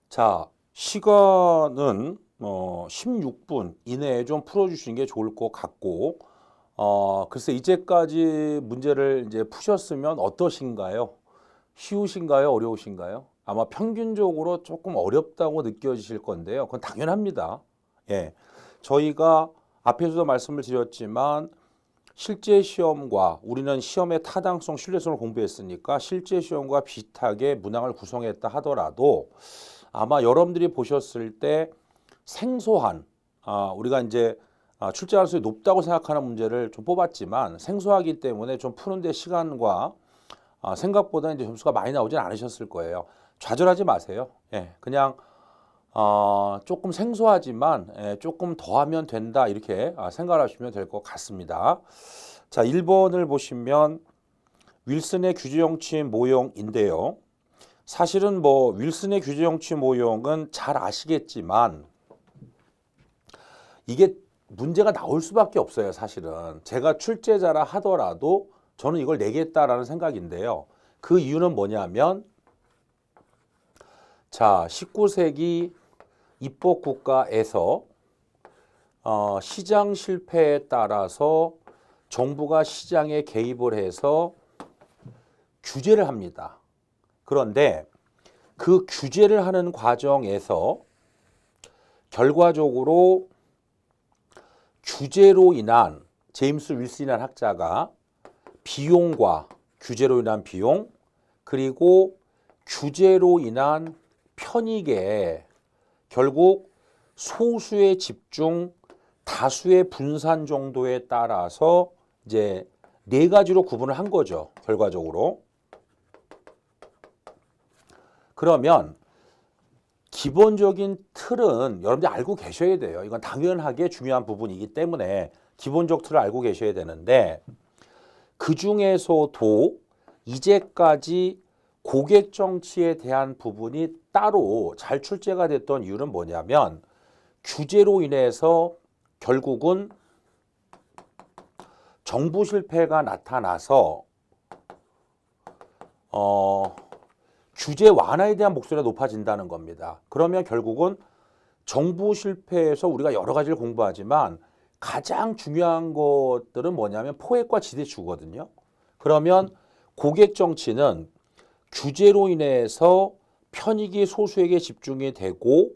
자, 시간은 16분 이내에 좀 풀어주시는 게 좋을 것 같고, 글쎄 이제까지 문제를 이제 푸셨으면 어떠신가요? 쉬우신가요? 어려우신가요? 아마 평균적으로 조금 어렵다고 느껴지실 건데요. 그건 당연합니다. 예, 저희가 앞에서도 말씀을 드렸지만 실제 시험과 우리는 시험의 타당성, 신뢰성을 공부했으니까 실제 시험과 비슷하게 문항을 구성했다 하더라도 아마 여러분들이 보셨을 때 생소한 우리가 이제 출제 가능성이 높다고 생각하는 문제를 좀 뽑았지만 생소하기 때문에 좀 푸는데 시간과 생각보다 이제 점수가 많이 나오진 않으셨을 거예요. 좌절하지 마세요. 예, 그냥 조금 생소하지만 조금 더 하면 된다 이렇게 생각하시면 될 것 같습니다. 자, 1번을 보시면 윌슨의 규제정치 모형인데요. 사실은 뭐 윌슨의 규제정치 모형은 잘 아시겠지만 이게 문제가 나올 수밖에 없어요. 사실은 제가 출제자라 하더라도 저는 이걸 내겠다라는 생각인데요. 그 이유는 뭐냐면 자, 19세기 입법국가에서 시장 실패에 따라서 정부가 시장에 개입을 해서 규제를 합니다. 그런데 그 규제를 하는 과정에서 결과적으로 규제로 인한 제임스 윌슨이라는 학자가 비용과 규제로 인한 비용 그리고 규제로 인한 편익에 결국 소수의 집중, 다수의 분산 정도에 따라서 이제 네 가지로 구분을 한 거죠. 결과적으로. 그러면 기본적인 틀은 여러분들이 알고 계셔야 돼요. 이건 당연하게 중요한 부분이기 때문에 기본적 틀을 알고 계셔야 되는데 그중에서도 이제까지 고객 정치에 대한 부분이 따로 잘 출제가 됐던 이유는 뭐냐면 규제로 인해서 결국은 정부 실패가 나타나서 규제 완화에 대한 목소리가 높아진다는 겁니다. 그러면 결국은 정부 실패에서 우리가 여러 가지를 공부하지만 가장 중요한 것들은 뭐냐면 포획과 지대추거든요. 그러면 고객 정치는 규제로 인해서 편익이 소수에게 집중이 되고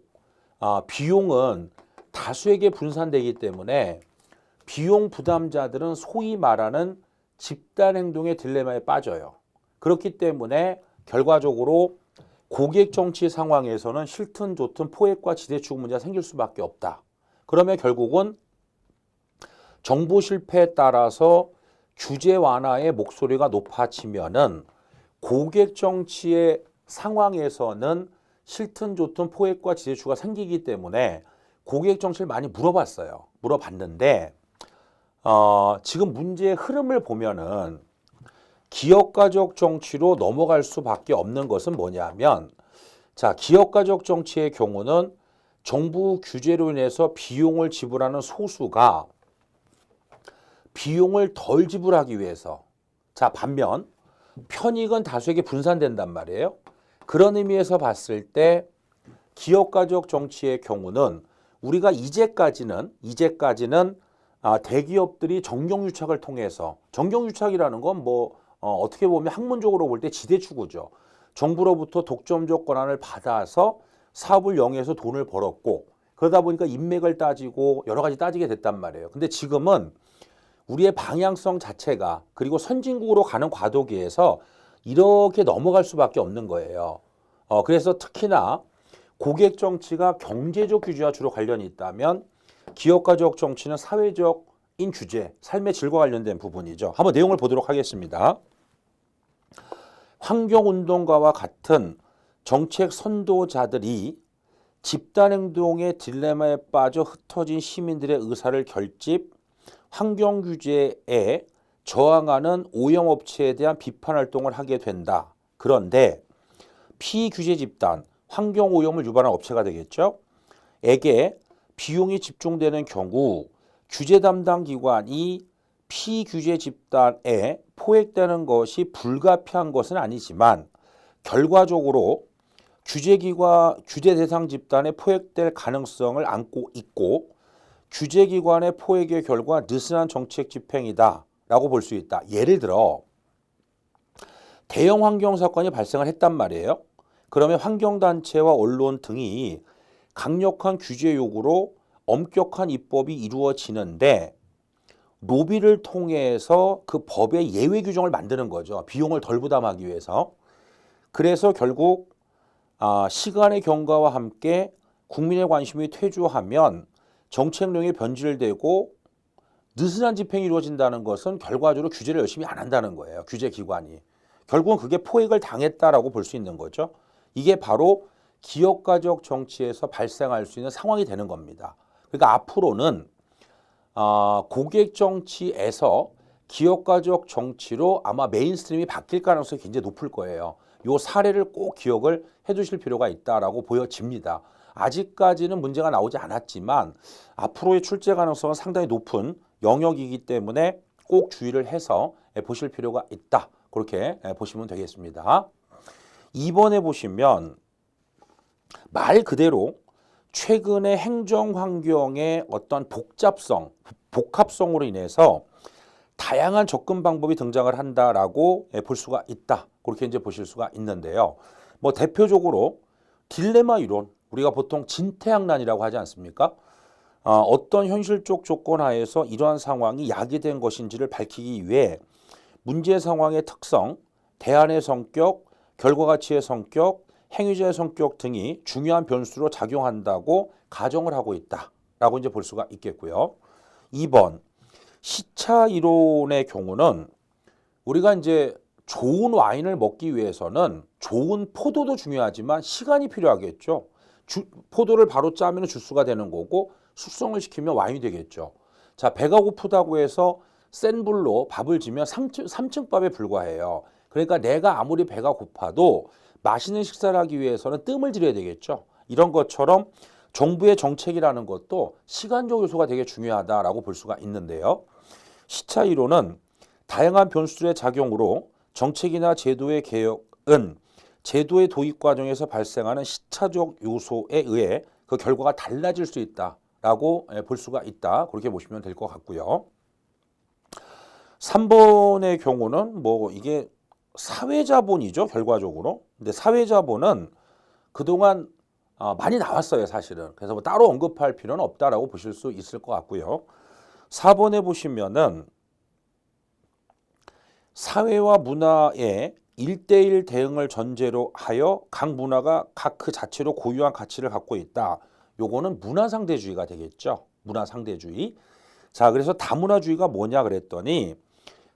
비용은 다수에게 분산되기 때문에 비용 부담자들은 소위 말하는 집단 행동의 딜레마에 빠져요. 그렇기 때문에 결과적으로 고객 정치 상황에서는 싫든 좋든 포획과 지대축 문제가 생길 수밖에 없다. 그러면 결국은 정부 실패에 따라서 규제 완화의 목소리가 높아지면은 고객 정치의 상황에서는 싫든 좋든 포획과 지대추가 생기기 때문에 고객 정치를 많이 물어봤어요. 물어봤는데 지금 문제의 흐름을 보면은 기업가적 정치로 넘어갈 수밖에 없는 것은 뭐냐면 자, 기업가적 정치의 경우는 정부 규제로 인해서 비용을 지불하는 소수가 비용을 덜 지불하기 위해서 자, 반면 편익은 다수에게 분산된단 말이에요. 그런 의미에서 봤을 때 기업가적 정치의 경우는 우리가 이제까지는 대기업들이 정경유착을 통해서 정경유착이라는 건 뭐 어떻게 보면 학문적으로 볼 때 지대추구죠. 정부로부터 독점적 권한을 받아서 사업을 영위해서 돈을 벌었고 그러다 보니까 인맥을 따지고 여러 가지 따지게 됐단 말이에요. 근데 지금은 우리의 방향성 자체가 그리고 선진국으로 가는 과도기에서 이렇게 넘어갈 수밖에 없는 거예요. 그래서 특히나 고객 정치가 경제적 규제와 주로 관련이 있다면 기업가적 정치는 사회적인 규제, 삶의 질과 관련된 부분이죠. 한번 내용을 보도록 하겠습니다. 환경운동가와 같은 정책 선도자들이 집단행동의 딜레마에 빠져 흩어진 시민들의 의사를 결집, 환경규제에 저항하는 오염업체에 대한 비판활동을 하게 된다. 그런데 피규제 집단, 환경오염을 유발한 업체가 되겠죠. 에게 비용이 집중되는 경우 규제 담당 기관이 피규제 집단에 포획되는 것이 불가피한 것은 아니지만 결과적으로 규제 대상 집단에 포획될 가능성을 안고 있고 규제기관의 포획의 결과 느슨한 정책 집행이다 라고 볼 수 있다. 예를 들어 대형 환경사건이 발생을 했단 말이에요. 그러면 환경단체와 언론 등이 강력한 규제 요구로 엄격한 입법이 이루어지는데 로비를 통해서 그 법의 예외 규정을 만드는 거죠. 비용을 덜 부담하기 위해서. 그래서 결국 시간의 경과와 함께 국민의 관심이 퇴조하면 정책령이 변질되고 느슨한 집행이 이루어진다는 것은 결과적으로 규제를 열심히 안 한다는 거예요. 규제기관이. 결국은 그게 포획을 당했다라고 볼 수 있는 거죠. 이게 바로 기업가적 정치에서 발생할 수 있는 상황이 되는 겁니다. 그러니까 앞으로는 고객 정치에서 기업가적 정치로 아마 메인스트림이 바뀔 가능성이 굉장히 높을 거예요. 이 사례를 꼭 기억을 해두실 필요가 있다라고 보여집니다. 아직까지는 문제가 나오지 않았지만 앞으로의 출제 가능성은 상당히 높은 영역이기 때문에 꼭 주의를 해서 보실 필요가 있다. 그렇게 보시면 되겠습니다. 2번에 보시면 말 그대로 최근의 행정 환경의 어떤 복합성으로 인해서 다양한 접근 방법이 등장을 한다라고 볼 수가 있다. 그렇게 이제 보실 수가 있는데요. 뭐 대표적으로 딜레마 이론, 우리가 보통 진퇴양난이라고 하지 않습니까? 어떤 현실적 조건 하에서 이러한 상황이 야기된 것인지를 밝히기 위해 문제 상황의 특성, 대안의 성격, 결과 가치의 성격, 행위자의 성격 등이 중요한 변수로 작용한다고 가정을 하고 있다라고 이제 볼 수가 있겠고요. 2번 시차 이론의 경우는 우리가 이제 좋은 와인을 먹기 위해서는 좋은 포도도 중요하지만 시간이 필요하겠죠. 포도를 바로 짜면 주스가 되는 거고 숙성을 시키면 와인이 되겠죠. 자, 배가 고프다고 해서 센 불로 밥을 지면 3층 밥에 불과해요. 그러니까 내가 아무리 배가 고파도 맛있는 식사를 하기 위해서는 뜸을 들여야 되겠죠. 이런 것처럼 정부의 정책이라는 것도 시간적 요소가 되게 중요하다라고 볼 수가 있는데요. 시차 이론은 다양한 변수들의 작용으로 정책이나 제도의 개혁은 제도의 도입 과정에서 발생하는 시차적 요소에 의해 그 결과가 달라질 수 있다라고 볼 수가 있다. 그렇게 보시면 될 것 같고요. 3번의 경우는 뭐 이게 사회자본이죠, 결과적으로. 근데 사회자본은 그동안 많이 나왔어요, 사실은. 그래서 뭐 따로 언급할 필요는 없다라고 보실 수 있을 것 같고요. 4번에 보시면은 사회와 문화의 1대1 대응을 전제로 하여 각 문화가 각 그 자체로 고유한 가치를 갖고 있다. 요거는 문화상대주의가 되겠죠. 문화상대주의. 자, 그래서 다문화주의가 뭐냐 그랬더니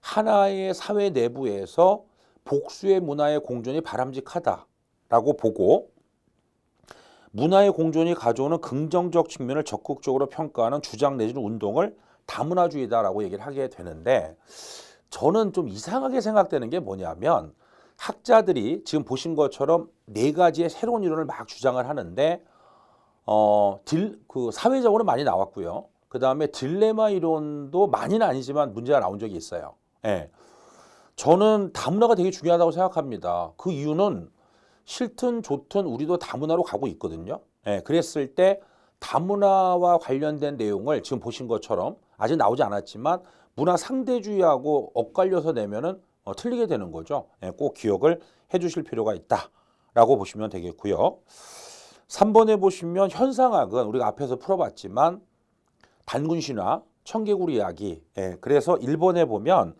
하나의 사회 내부에서 복수의 문화의 공존이 바람직하다라고 보고 문화의 공존이 가져오는 긍정적 측면을 적극적으로 평가하는 주장 내지는 운동을 다문화주의다라고 얘기를 하게 되는데 저는 좀 이상하게 생각되는 게 뭐냐면 학자들이 지금 보신 것처럼 4가지의 새로운 이론을 막 주장을 하는데 그 사회적으로 많이 나왔고요. 그 다음에 딜레마 이론도 많이는 아니지만 문제가 나온 적이 있어요. 예. 저는 다문화가 되게 중요하다고 생각합니다. 그 이유는 싫든 좋든 우리도 다문화로 가고 있거든요. 예. 그랬을 때 다문화와 관련된 내용을 지금 보신 것처럼 아직 나오지 않았지만 문화 상대주의하고 엇갈려서 내면은 틀리게 되는 거죠. 예. 꼭 기억을 해 주실 필요가 있다라고 보시면 되겠고요. 3번에 보시면 현상학은 우리가 앞에서 풀어봤지만 단군신화, 청개구리 이야기. 예. 그래서 1번에 보면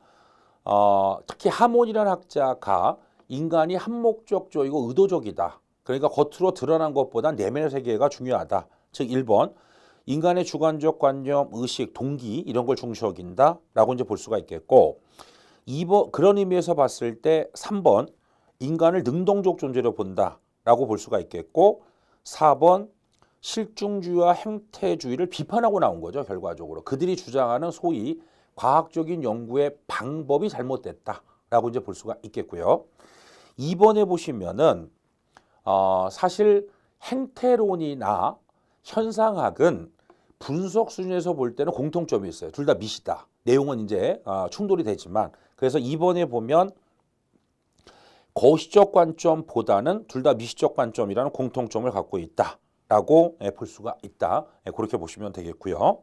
특히 하몬이라는 학자가 인간이 한목적이고 의도적이다. 그러니까 겉으로 드러난 것보다 내면의 세계가 중요하다. 즉 1번 인간의 주관적 관념, 의식, 동기 이런 걸 중시여긴다 라고 이제 볼 수가 있겠고 2번 그런 의미에서 봤을 때 3번 인간을 능동적 존재로 본다 라고 볼 수가 있겠고 4번 실증주의와 행태주의를 비판하고 나온 거죠. 결과적으로 그들이 주장하는 소위 과학적인 연구의 방법이 잘못됐다라고 이제 볼 수가 있겠고요. 2번에 보시면은 사실 행태론이나 현상학은 분석 수준에서 볼 때는 공통점이 있어요. 둘 다 미시다. 내용은 이제 충돌이 되지만 그래서 2번에 보면 거시적 관점보다는 둘 다 미시적 관점이라는 공통점을 갖고 있다라고 볼 수가 있다. 그렇게 보시면 되겠고요.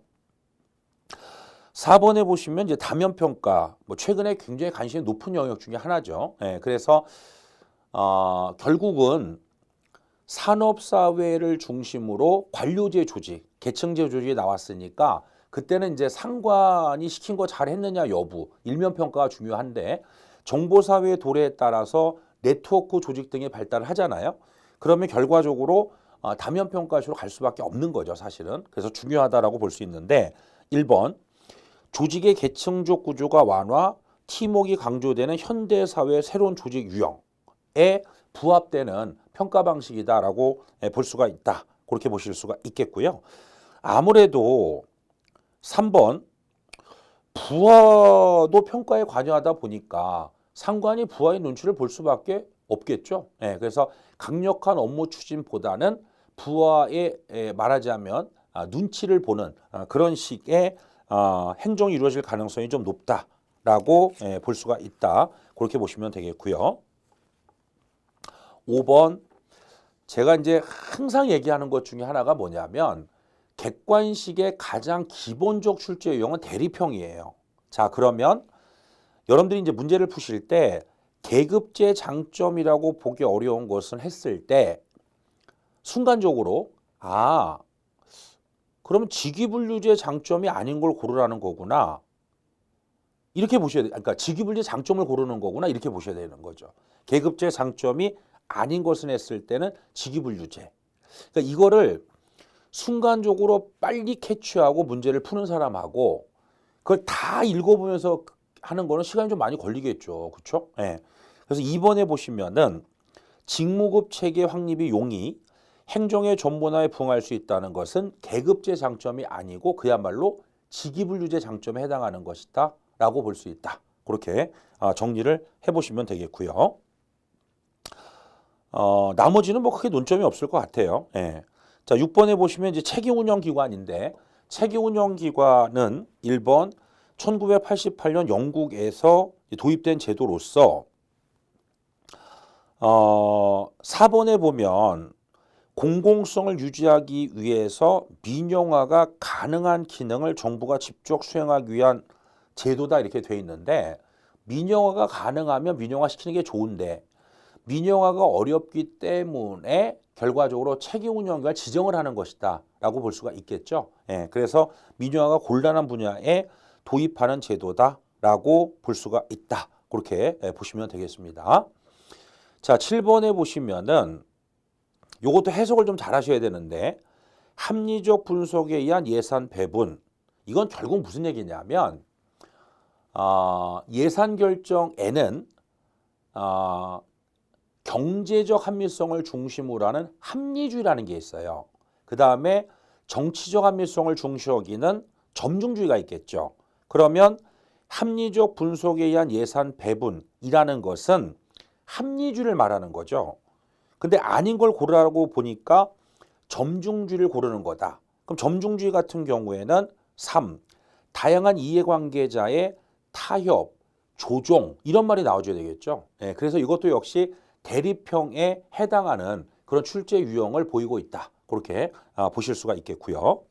4번에 보시면 이제 다면평가, 뭐 최근에 굉장히 관심이 높은 영역 중에 하나죠. 그래서 결국은 산업사회를 중심으로 관료제 조직, 계층제 조직이 나왔으니까 그때는 이제 상관이 시킨 거 잘했느냐 여부, 일면평가가 중요한데 정보사회의 도래에 따라서 네트워크 조직 등이 발달을 하잖아요. 그러면 결과적으로 다면평가식으로 갈 수밖에 없는 거죠, 사실은. 그래서 중요하다라고 볼 수 있는데 1번 조직의 계층적 구조가 완화, 팀워크가 강조되는 현대사회의 새로운 조직 유형에 부합되는 평가 방식이다라고 볼 수가 있다. 그렇게 보실 수가 있겠고요. 아무래도 3번 부하도 평가에 관여하다 보니까 상관이 부하의 눈치를 볼 수밖에 없겠죠. 그래서 강력한 업무 추진보다는 부하의 말하자면 눈치를 보는 그런 식의 행정이 이루어질 가능성이 좀 높다라고 볼 수가 있다. 그렇게 보시면 되겠고요. 5번 제가 이제 항상 얘기하는 것 중에 하나가 뭐냐면 객관식의 가장 기본적 출제 유형은 대리평이에요. 자, 그러면 여러분들이 이제 문제를 푸실 때 계급제 장점이라고 보기 어려운 것은 했을 때 순간적으로 그러면 직위분류제 장점이 아닌 걸 고르라는 거구나. 이렇게 보셔야 돼요. 그러니까 직위분류제 장점을 고르는 거구나. 이렇게 보셔야 되는 거죠. 계급제 장점이 아닌 것은 했을 때는 직위분류제. 그러니까 이거를 순간적으로 빨리 캐치하고 문제를 푸는 사람하고 그걸 다 읽어보면서 하는 거는 시간이 좀 많이 걸리겠죠. 그렇죠? 그래서 2번에 보시면은 직무급 체계 확립이 용이 행정의 전문화에 부응할 수 있다는 것은 계급제 장점이 아니고 그야말로 직위분류제 장점에 해당하는 것이다 라고 볼 수 있다. 그렇게 정리를 해보시면 되겠고요. 나머지는 뭐 크게 논점이 없을 것 같아요. 자, 6번에 보시면 이제 체계운영기관인데 체계운영기관은 1번 1988년 영국에서 도입된 제도로서 4번에 보면 공공성을 유지하기 위해서 민영화가 가능한 기능을 정부가 직접 수행하기 위한 제도다 이렇게 돼 있는데 민영화가 가능하면 민영화시키는 게 좋은데 민영화가 어렵기 때문에 결과적으로 체계운영기관을 지정을 하는 것이다 라고 볼 수가 있겠죠. 그래서 민영화가 곤란한 분야에 도입하는 제도다라고 볼 수가 있다. 그렇게 보시면 되겠습니다. 자, 7번에 보시면은 요것도 해석을 좀 잘 하셔야 되는데 합리적 분석에 의한 예산 배분. 이건 결국 무슨 얘기냐면 예산 결정에는 경제적 합리성을 중심으로 하는 합리주의라는 게 있어요. 그 다음에 정치적 합리성을 중시하기는 여기는 점중주의가 있겠죠. 그러면 합리적 분석에 의한 예산 배분이라는 것은 합리주의를 말하는 거죠. 근데 아닌 걸 고르라고 보니까 점중주의를 고르는 거다. 그럼 점중주의 같은 경우에는 3. 다양한 이해관계자의 타협, 조정 이런 말이 나와줘야 되겠죠. 그래서 이것도 역시 대리평에 해당하는 그런 출제 유형을 보이고 있다. 그렇게 보실 수가 있겠고요.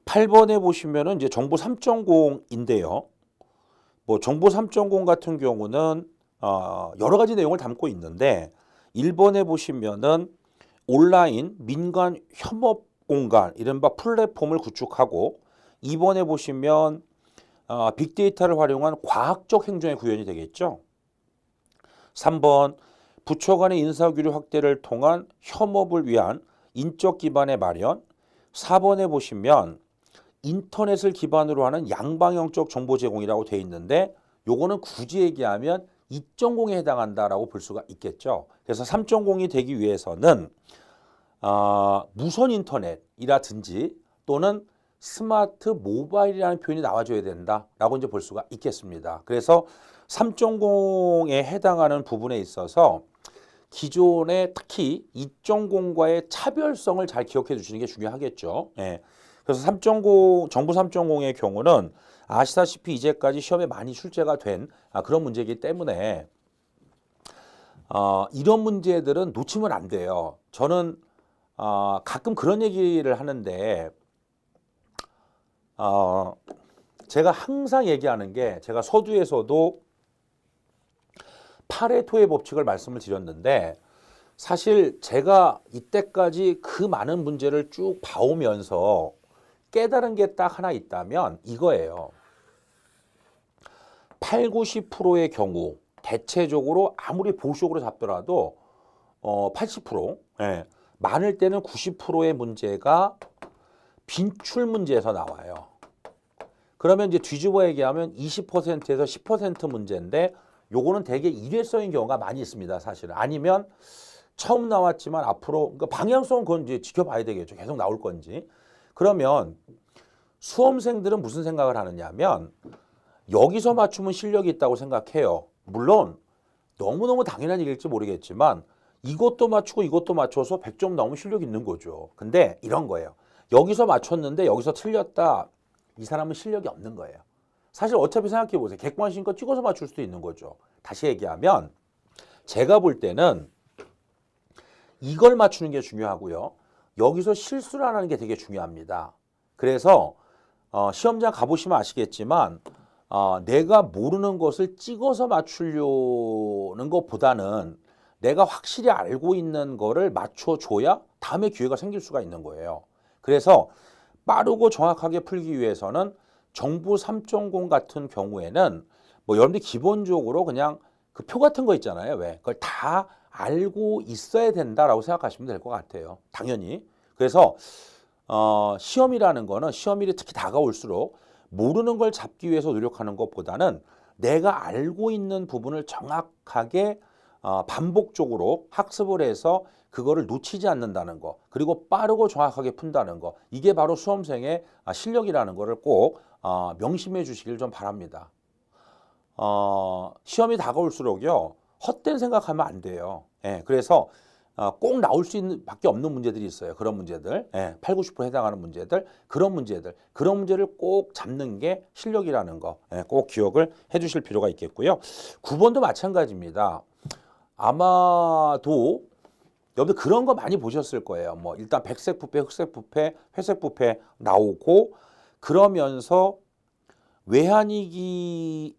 8번에 보시면은 이제 정보 3.0인데요. 뭐 정보 3.0 같은 경우는 여러 가지 내용을 담고 있는데 1번에 보시면은 온라인 민간 협업 공간 이른바 플랫폼을 구축하고 2번에 보시면 빅데이터를 활용한 과학적 행정의 구현이 되겠죠. 3번 부처 간의 인사규류 확대를 통한 협업을 위한 인적 기반의 마련. 4번에 보시면 인터넷을 기반으로 하는 양방향적 정보 제공이라고 돼 있는데 요거는 굳이 얘기하면 2.0에 해당한다라고 볼 수가 있겠죠. 그래서 3.0이 되기 위해서는 무선 인터넷이라든지 또는 스마트 모바일이라는 표현이 나와줘야 된다라고 이제 볼 수가 있겠습니다. 그래서 3.0에 해당하는 부분에 있어서 기존의 특히 2.0과의 차별성을 잘 기억해 주시는 게 중요하겠죠. 그래서 3.0 정부 3.0의 경우는 아시다시피 이제까지 시험에 많이 출제가 된 그런 문제이기 때문에 이런 문제들은 놓치면 안 돼요. 저는 가끔 그런 얘기를 하는데 제가 항상 얘기하는 게 제가 서두에서도 파레토의 법칙을 말씀을 드렸는데 사실 제가 이때까지 그 많은 문제를 쭉 봐오면서 깨달은 게 딱 하나 있다면 이거예요. 8, 90%의 경우 대체적으로 아무리 보수적으로 잡더라도 80%, 예, 많을 때는 90%의 문제가 빈출 문제에서 나와요. 그러면 이제 뒤집어 얘기하면 20%에서 10% 문제인데 요거는 되게 일회성인 경우가 많이 있습니다. 사실은. 아니면 처음 나왔지만 앞으로 그러니까 방향성은 그건 이제 지켜봐야 되겠죠. 계속 나올 건지. 그러면 수험생들은 무슨 생각을 하느냐면 여기서 맞추면 실력이 있다고 생각해요. 물론 너무너무 당연한 얘기일지 모르겠지만 이것도 맞추고 이것도 맞춰서 100점 나오면 실력이 있는 거죠. 근데 이런 거예요. 여기서 맞췄는데 여기서 틀렸다. 이 사람은 실력이 없는 거예요. 사실 어차피 생각해 보세요. 객관식이니까 찍어서 맞출 수도 있는 거죠. 다시 얘기하면 제가 볼 때는 이걸 맞추는 게 중요하고요. 여기서 실수를 안 하는 게 되게 중요합니다. 그래서 시험장 가보시면 아시겠지만 내가 모르는 것을 찍어서 맞추려는 것보다는 내가 확실히 알고 있는 거를 맞춰줘야 다음에 기회가 생길 수가 있는 거예요. 그래서 빠르고 정확하게 풀기 위해서는 정부 3.0 같은 경우에는 뭐 여러분들이 기본적으로 그냥 그 표 같은 거 있잖아요. 왜? 그걸 다 알고 있어야 된다라고 생각하시면 될 것 같아요. 당연히. 그래서 시험이라는 거는 시험일이 특히 다가올수록 모르는 걸 잡기 위해서 노력하는 것보다는 내가 알고 있는 부분을 정확하게 반복적으로 학습을 해서 그거를 놓치지 않는다는 거, 그리고 빠르고 정확하게 푼다는 거, 이게 바로 수험생의 실력이라는 거를 꼭 명심해 주시길 좀 바랍니다. 시험이 다가올수록요 헛된 생각하면 안 돼요. 예, 그래서 꼭 나올 수 있는 밖에 없는 문제들이 있어요. 그런 문제들, 8, 90% 해당하는 문제들, 그런 문제를 꼭 잡는 게 실력이라는 거, 꼭 기억을 해주실 필요가 있겠고요. 9번도 마찬가지입니다. 아마도 여러분들 그런 거 많이 보셨을 거예요. 뭐 일단 백색 부패, 흑색 부패, 회색 부패 나오고 그러면서 외환위기에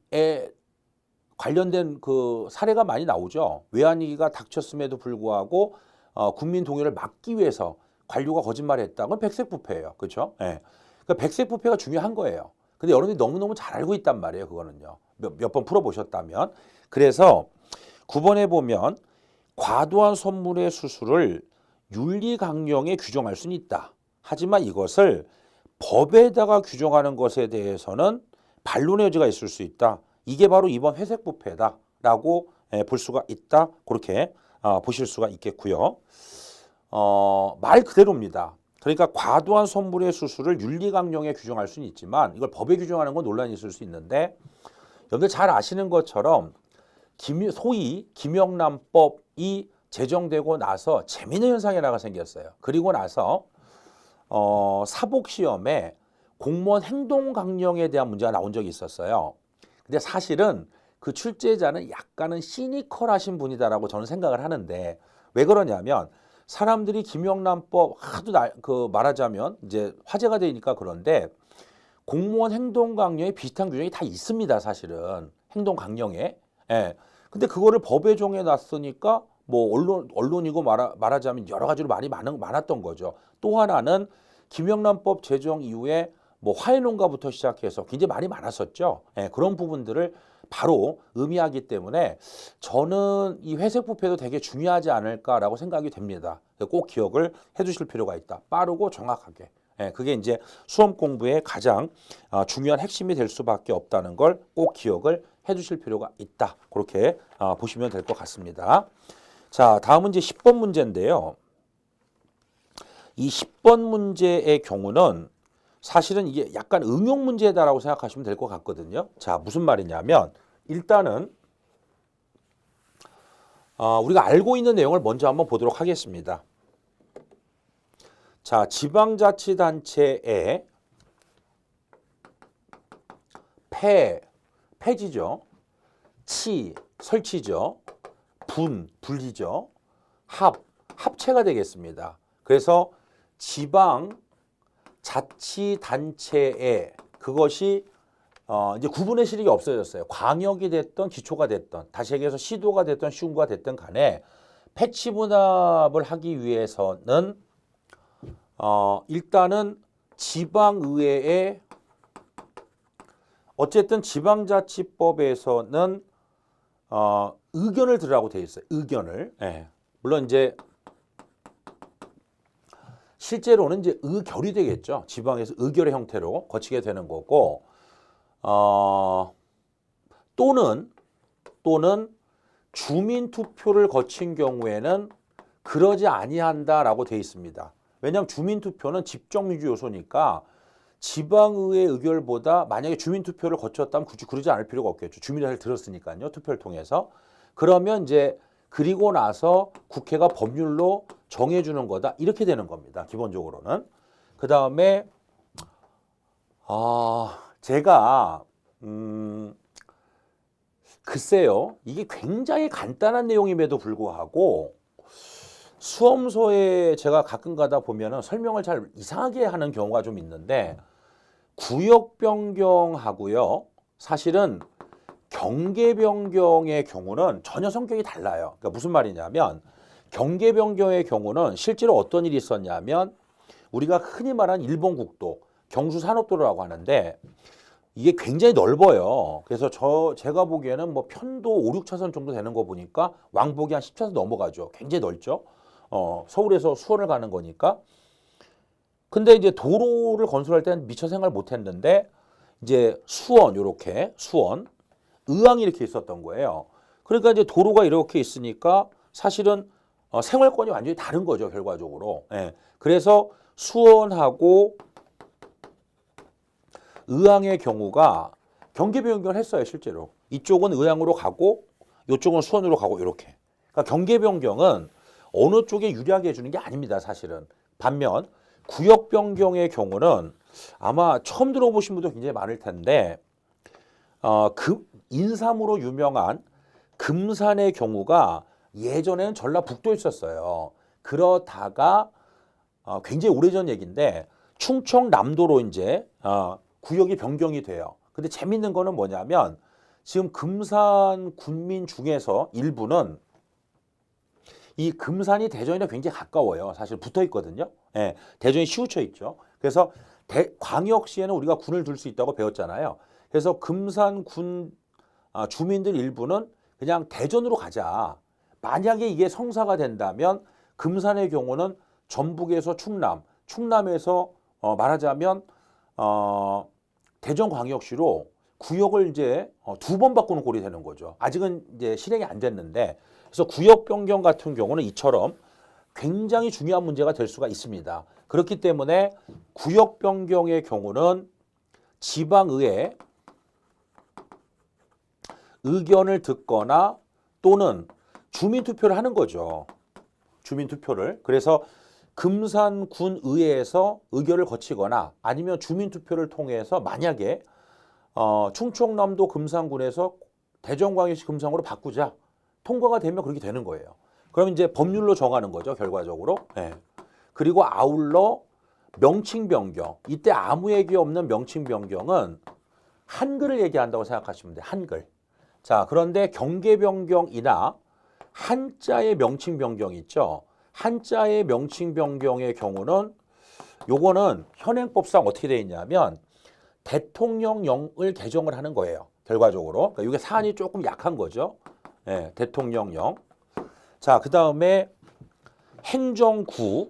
관련된 그 사례가 많이 나오죠. 외환위기가 닥쳤음에도 불구하고 국민 동요를 막기 위해서 관료가 거짓말을 했다는 건 백색 부패예요. 그렇죠? 예. 그러니까 백색 부패가 중요한 거예요. 근데 여러분들이 너무너무 잘 알고 있단 말이에요. 그거는요. 몇 번 풀어보셨다면. 그래서 9번에 보면 과도한 선물의 수수를 윤리강령에 규정할 수는 있다. 하지만 이것을 법에다가 규정하는 것에 대해서는 반론의 여지가 있을 수 있다. 이게 바로 이번 회색 부패다라고 볼 수가 있다. 그렇게 보실 수가 있겠고요. 말 그대로입니다. 그러니까 과도한 선물의 수수를 윤리강령에 규정할 수는 있지만 이걸 법에 규정하는 건 논란이 있을 수 있는데 여러분들 잘 아시는 것처럼 소위 김영란법이 제정되고 나서 재미있는 현상이 하나가 생겼어요. 그리고 나서 사복시험에 공무원 행동강령에 대한 문제가 나온 적이 있었어요. 근데 사실은 그 출제자는 약간은 시니컬하신 분이다라고 저는 생각을 하는데 왜 그러냐면 사람들이 김영란법 하도 말하자면 이제 화제가 되니까 그런데 공무원 행동강령에 비슷한 규정이 다 있습니다. 사실은 행동강령에. 예. 근데 그거를 법에 정해놨으니까 뭐 언론이고 말하자면 여러 가지로 말이 많았던 거죠. 또 하나는 김영란법 제정 이후에 뭐 화해농가부터 시작해서 굉장히 말이 많았었죠. 예, 그런 부분들을 바로 의미하기 때문에 저는 이 회색 부패도 되게 중요하지 않을까라고 생각이 됩니다. 꼭 기억을 해주실 필요가 있다. 빠르고 정확하게. 예, 그게 이제 수험 공부의 가장 중요한 핵심이 될 수밖에 없다는 걸 꼭 기억을 해주실 필요가 있다. 그렇게 보시면 될 것 같습니다. 자, 다음은 이제 10번 문제인데요. 이 10번 문제의 경우는 사실은 이게 약간 응용 문제다라고 생각하시면 될 것 같거든요. 자, 무슨 말이냐면 일단은 우리가 알고 있는 내용을 먼저 한번 보도록 하겠습니다. 자, 지방자치단체의 폐지죠. 설치죠. 분리죠. 합체가 되겠습니다. 그래서 지방자치단체의 그것이 이제 구분의 실익이 없어졌어요. 광역이 됐던 기초가 됐던 다시 얘기해서 시도가 됐던 시군구가 됐던 간에 패치 분합을 하기 위해서는 일단은 지방의회에 어쨌든 지방자치법에서는 의견을 들으라고 되어 있어요. 의견을. 예. 물론 이제 실제로는 이제 의결이 되겠죠. 지방에서 의결의 형태로 거치게 되는 거고, 또는 주민 투표를 거친 경우에는 그러지 아니한다라고 되어 있습니다. 왜냐하면 주민 투표는 집정민주 요소니까 지방의회 의결보다 만약에 주민 투표를 거쳤다면 굳이 그러지 않을 필요가 없겠죠. 주민이 잘 들었으니까요. 투표를 통해서. 그러면 이제 그리고 나서 국회가 법률로 정해주는 거다. 이렇게 되는 겁니다. 기본적으로는. 그 다음에 제가 글쎄요. 이게 굉장히 간단한 내용임에도 불구하고 수험서에 제가 가끔 가다 보면은 설명을 잘 이상하게 하는 경우가 좀 있는데 구역 변경하고요. 사실은 경계 변경의 경우는 전혀 성격이 달라요. 그러니까 무슨 말이냐면 경계 변경의 경우는 실제로 어떤 일이 있었냐면 우리가 흔히 말하는 일본 국도, 경수 산업도로라고 하는데 이게 굉장히 넓어요. 그래서 제가 보기에는 뭐 편도 5, 6차선 정도 되는 거 보니까 왕복이 한 10차선 넘어가죠. 굉장히 넓죠. 서울에서 수원을 가는 거니까. 근데 이제 도로를 건설할 때는 미처 생각을 못 했는데 이제 수원 의왕이 이렇게 있었던 거예요. 그러니까 이제 도로가 이렇게 있으니까 사실은 생활권이 완전히 다른 거죠, 결과적으로. 예. 그래서 수원하고 의왕의 경우가 경계 변경을 했어요, 실제로. 이쪽은 의왕으로 가고 이쪽은 수원으로 가고 이렇게. 그러니까 경계 변경은 어느 쪽에 유리하게 해주는 게 아닙니다, 사실은. 반면 구역 변경의 경우는 아마 처음 들어보신 분도 굉장히 많을 텐데 인삼으로 유명한 금산의 경우가 예전에는 전라북도에 있었어요. 그러다가 굉장히 오래전 얘기인데 충청남도로 이제 구역이 변경이 돼요. 근데 재밌는 거는 뭐냐면 지금 금산 군민 중에서 일부는 이 금산이 대전이랑 굉장히 가까워요. 사실 붙어 있거든요. 예, 대전이 시우쳐 있죠. 그래서 광역시에는 우리가 군을 둘 수 있다고 배웠잖아요. 그래서 금산 군 주민들 일부는 그냥 대전으로 가자. 만약에 이게 성사가 된다면 금산의 경우는 전북에서 충남에서 말하자면 대전광역시로 구역을 이제 2번 바꾸는 꼴이 되는 거죠. 아직은 이제 실행이 안 됐는데 그래서 구역 변경 같은 경우는 이처럼 굉장히 중요한 문제가 될 수가 있습니다. 그렇기 때문에 구역 변경의 경우는 지방의회 의견을 듣거나 또는 주민투표를 하는 거죠. 주민투표를. 그래서 금산군의회에서 의결을 거치거나 아니면 주민투표를 통해서 만약에 충청남도 금산군에서 대전광역시 금산구로 바꾸자. 통과가 되면 그렇게 되는 거예요. 그럼 이제 법률로 정하는 거죠, 결과적으로. 네. 그리고 아울러 명칭 변경. 이때 아무 얘기 없는 명칭 변경은 한글을 얘기한다고 생각하시면 돼요. 한글. 자, 그런데 경계 변경이나 한자의 명칭 변경 있죠. 한자의 명칭 변경의 경우는 요거는 현행법상 어떻게 되어 있냐면 대통령령을 개정을 하는 거예요. 결과적으로. 그러니까 이게 사안이 조금 약한 거죠. 네, 대통령령. 자, 그 다음에 행정구나,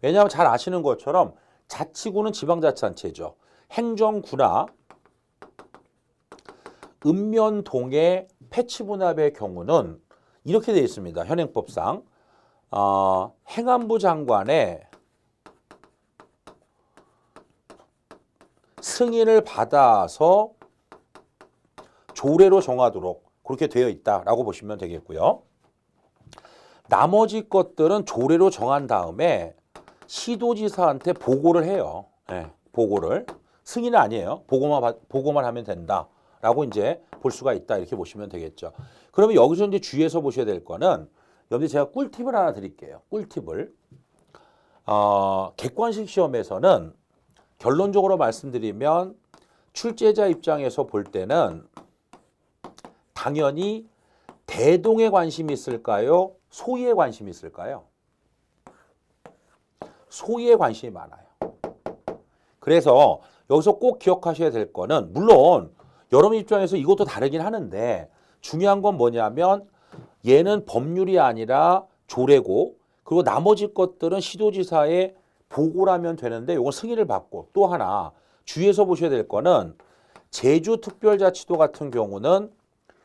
왜냐하면 잘 아시는 것처럼 자치구는 지방자치단체죠. 행정구나 읍면동의 패치분합의 경우는 이렇게 되어 있습니다. 현행법상 행안부 장관의 승인을 받아서 조례로 정하도록 그렇게 되어 있다라고 보시면 되겠고요. 나머지 것들은 조례로 정한 다음에 시도지사한테 보고를 해요. 예, 보고를. 승인은 아니에요. 보고만 하면 된다라고 이제 볼 수가 있다. 이렇게 보시면 되겠죠. 그러면 여기서 이제 주의해서 보셔야 될 거는 여기 제가 꿀팁을 하나 드릴게요. 꿀팁을. 객관식 시험에서는 결론적으로 말씀드리면 출제자 입장에서 볼 때는 당연히 대동에 관심이 있을까요? 소위에 관심이 있을까요? 소위에 관심이 많아요. 그래서 여기서 꼭 기억하셔야 될 거는 물론 여러분 입장에서 이것도 다르긴 하는데 중요한 건 뭐냐면 얘는 법률이 아니라 조례고 그리고 나머지 것들은 시도지사의 보고라면 되는데 이건 승인을 받고 또 하나 주의해서 보셔야 될 거는 제주특별자치도 같은 경우는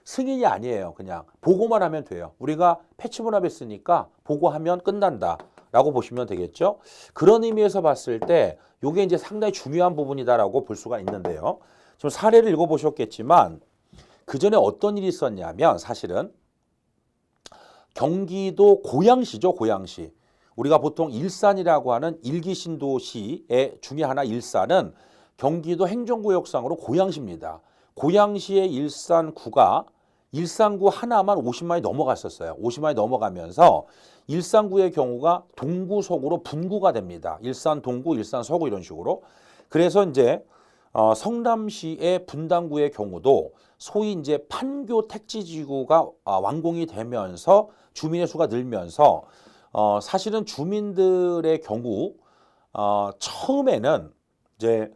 승인이 아니에요. 그냥 보고만 하면 돼요. 우리가 패치분합했으니까 보고하면 끝난다 라고 보시면 되겠죠. 그런 의미에서 봤을 때 이게 이제 상당히 중요한 부분이다라고 볼 수가 있는데요. 지금 사례를 읽어보셨겠지만 그 전에 어떤 일이 있었냐면 사실은 경기도 고양시죠. 고양시. 우리가 보통 일산이라고 하는 일기 신도시의 중에 하나 일산은 경기도 행정구역상으로 고양시입니다. 고양시의 일산구가 일산구 하나만 50만이 넘어갔었어요. 50만이 넘어가면서 일산구의 경우가 동구, 서구로 분구가 됩니다. 일산 동구, 일산 서구 이런 식으로. 그래서 이제 성남시의 분당구의 경우도 소위 이제 판교 택지지구가 완공이 되면서 주민의 수가 늘면서 사실은 주민들의 경우 처음에는 이제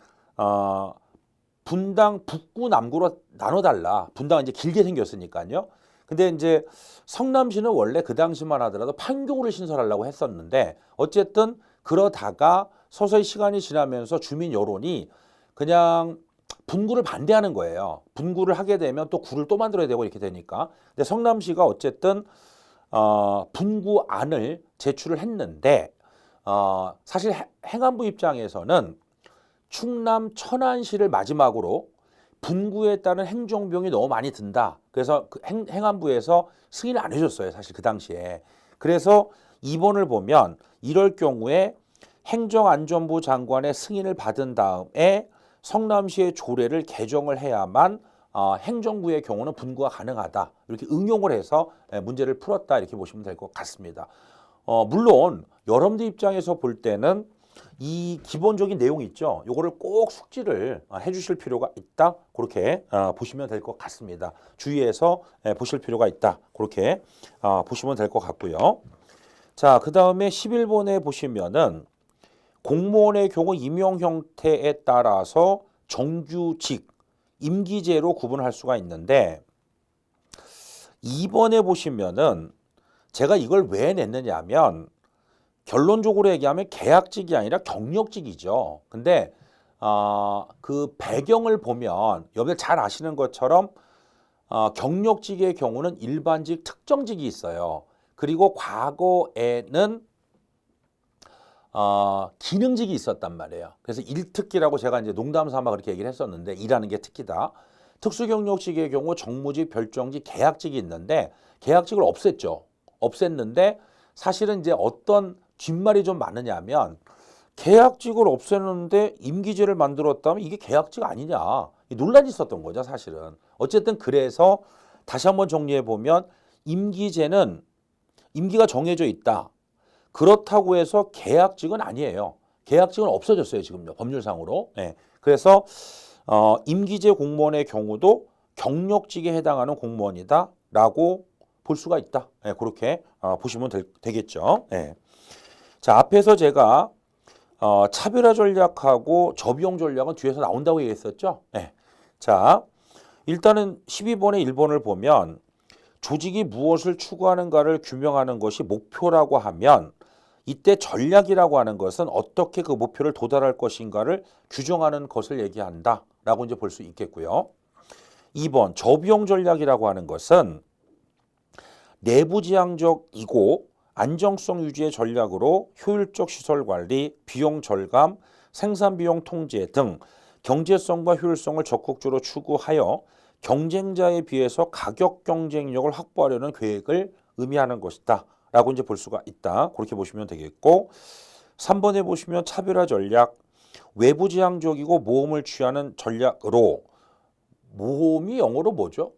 분당 북구 남구로 나눠달라. 분당은 이제 길게 생겼으니까요. 근데 이제 성남시는 원래 그 당시만 하더라도 판교구를 신설하려고 했었는데 어쨌든 그러다가 서서히 시간이 지나면서 주민 여론이 그냥 분구를 반대하는 거예요. 분구를 하게 되면 또 구를 또 만들어야 되고 이렇게 되니까. 근데 성남시가 어쨌든 분구안을 제출을 했는데 사실 행안부 입장에서는 충남 천안시를 마지막으로 분구에 따른 행정비용이 너무 많이 든다. 그래서 그 행안부에서 승인을 안 해줬어요. 사실 그 당시에. 그래서 2번을 보면 이럴 경우에 행정안전부 장관의 승인을 받은 다음에 성남시의 조례를 개정을 해야만 행정부의 경우는 분구가 가능하다. 이렇게 응용을 해서 문제를 풀었다. 이렇게 보시면 될 것 같습니다. 물론 여러분들 입장에서 볼 때는 이 기본적인 내용 있죠. 요거를 꼭 숙지를 해 주실 필요가 있다. 그렇게 보시면 될 것 같습니다. 주의해서 보실 필요가 있다. 그렇게 보시면 될 것 같고요. 자, 그 다음에 11번에 보시면은 공무원의 경우 임용 형태에 따라서 정규직, 임기제로 구분할 수가 있는데 2번에 보시면은 제가 이걸 왜 냈느냐 하면 결론적으로 얘기하면 계약직이 아니라 경력직이죠. 근데 그 배경을 보면 여러분들 잘 아시는 것처럼 경력직의 경우는 일반직, 특정직이 있어요. 그리고 과거에는 기능직이 있었단 말이에요. 그래서 일특기라고 제가 이제 농담 삼아 그렇게 얘기를 했었는데 일하는 게 특기다. 특수경력직의 경우 정무직, 별정직, 계약직이 있는데 계약직을 없앴죠. 없앴는데 사실은 이제 어떤 뒷말이 좀 많으냐 하면 계약직을 없애는데 임기제를 만들었다면 이게 계약직 아니냐. 논란이 있었던 거죠, 사실은. 어쨌든 그래서 다시 한번 정리해 보면 임기제는 임기가 정해져 있다. 그렇다고 해서 계약직은 아니에요. 계약직은 없어졌어요, 지금요. 법률상으로. 네. 그래서 임기제 공무원의 경우도 경력직에 해당하는 공무원이다라고 볼 수가 있다. 네, 그렇게 보시면 되겠죠. 네. 자, 앞에서 제가 차별화 전략하고 저비용 전략은 뒤에서 나온다고 얘기했었죠. 네. 자, 일단은 12번의 1번을 보면 조직이 무엇을 추구하는가를 규명하는 것이 목표라고 하면 이때 전략이라고 하는 것은 어떻게 그 목표를 도달할 것인가를 규정하는 것을 얘기한다라고 이제 볼 수 있겠고요. 2번 저비용 전략이라고 하는 것은 내부지향적이고 안정성 유지의 전략으로 효율적 시설 관리, 비용 절감, 생산비용 통제 등 경제성과 효율성을 적극적으로 추구하여 경쟁자에 비해서 가격 경쟁력을 확보하려는 계획을 의미하는 것이다 라고 이제 볼 수가 있다. 그렇게 보시면 되겠고 3번에 보시면 차별화 전략 외부 지향적이고 모험을 취하는 전략으로 모험이 영어로 뭐죠?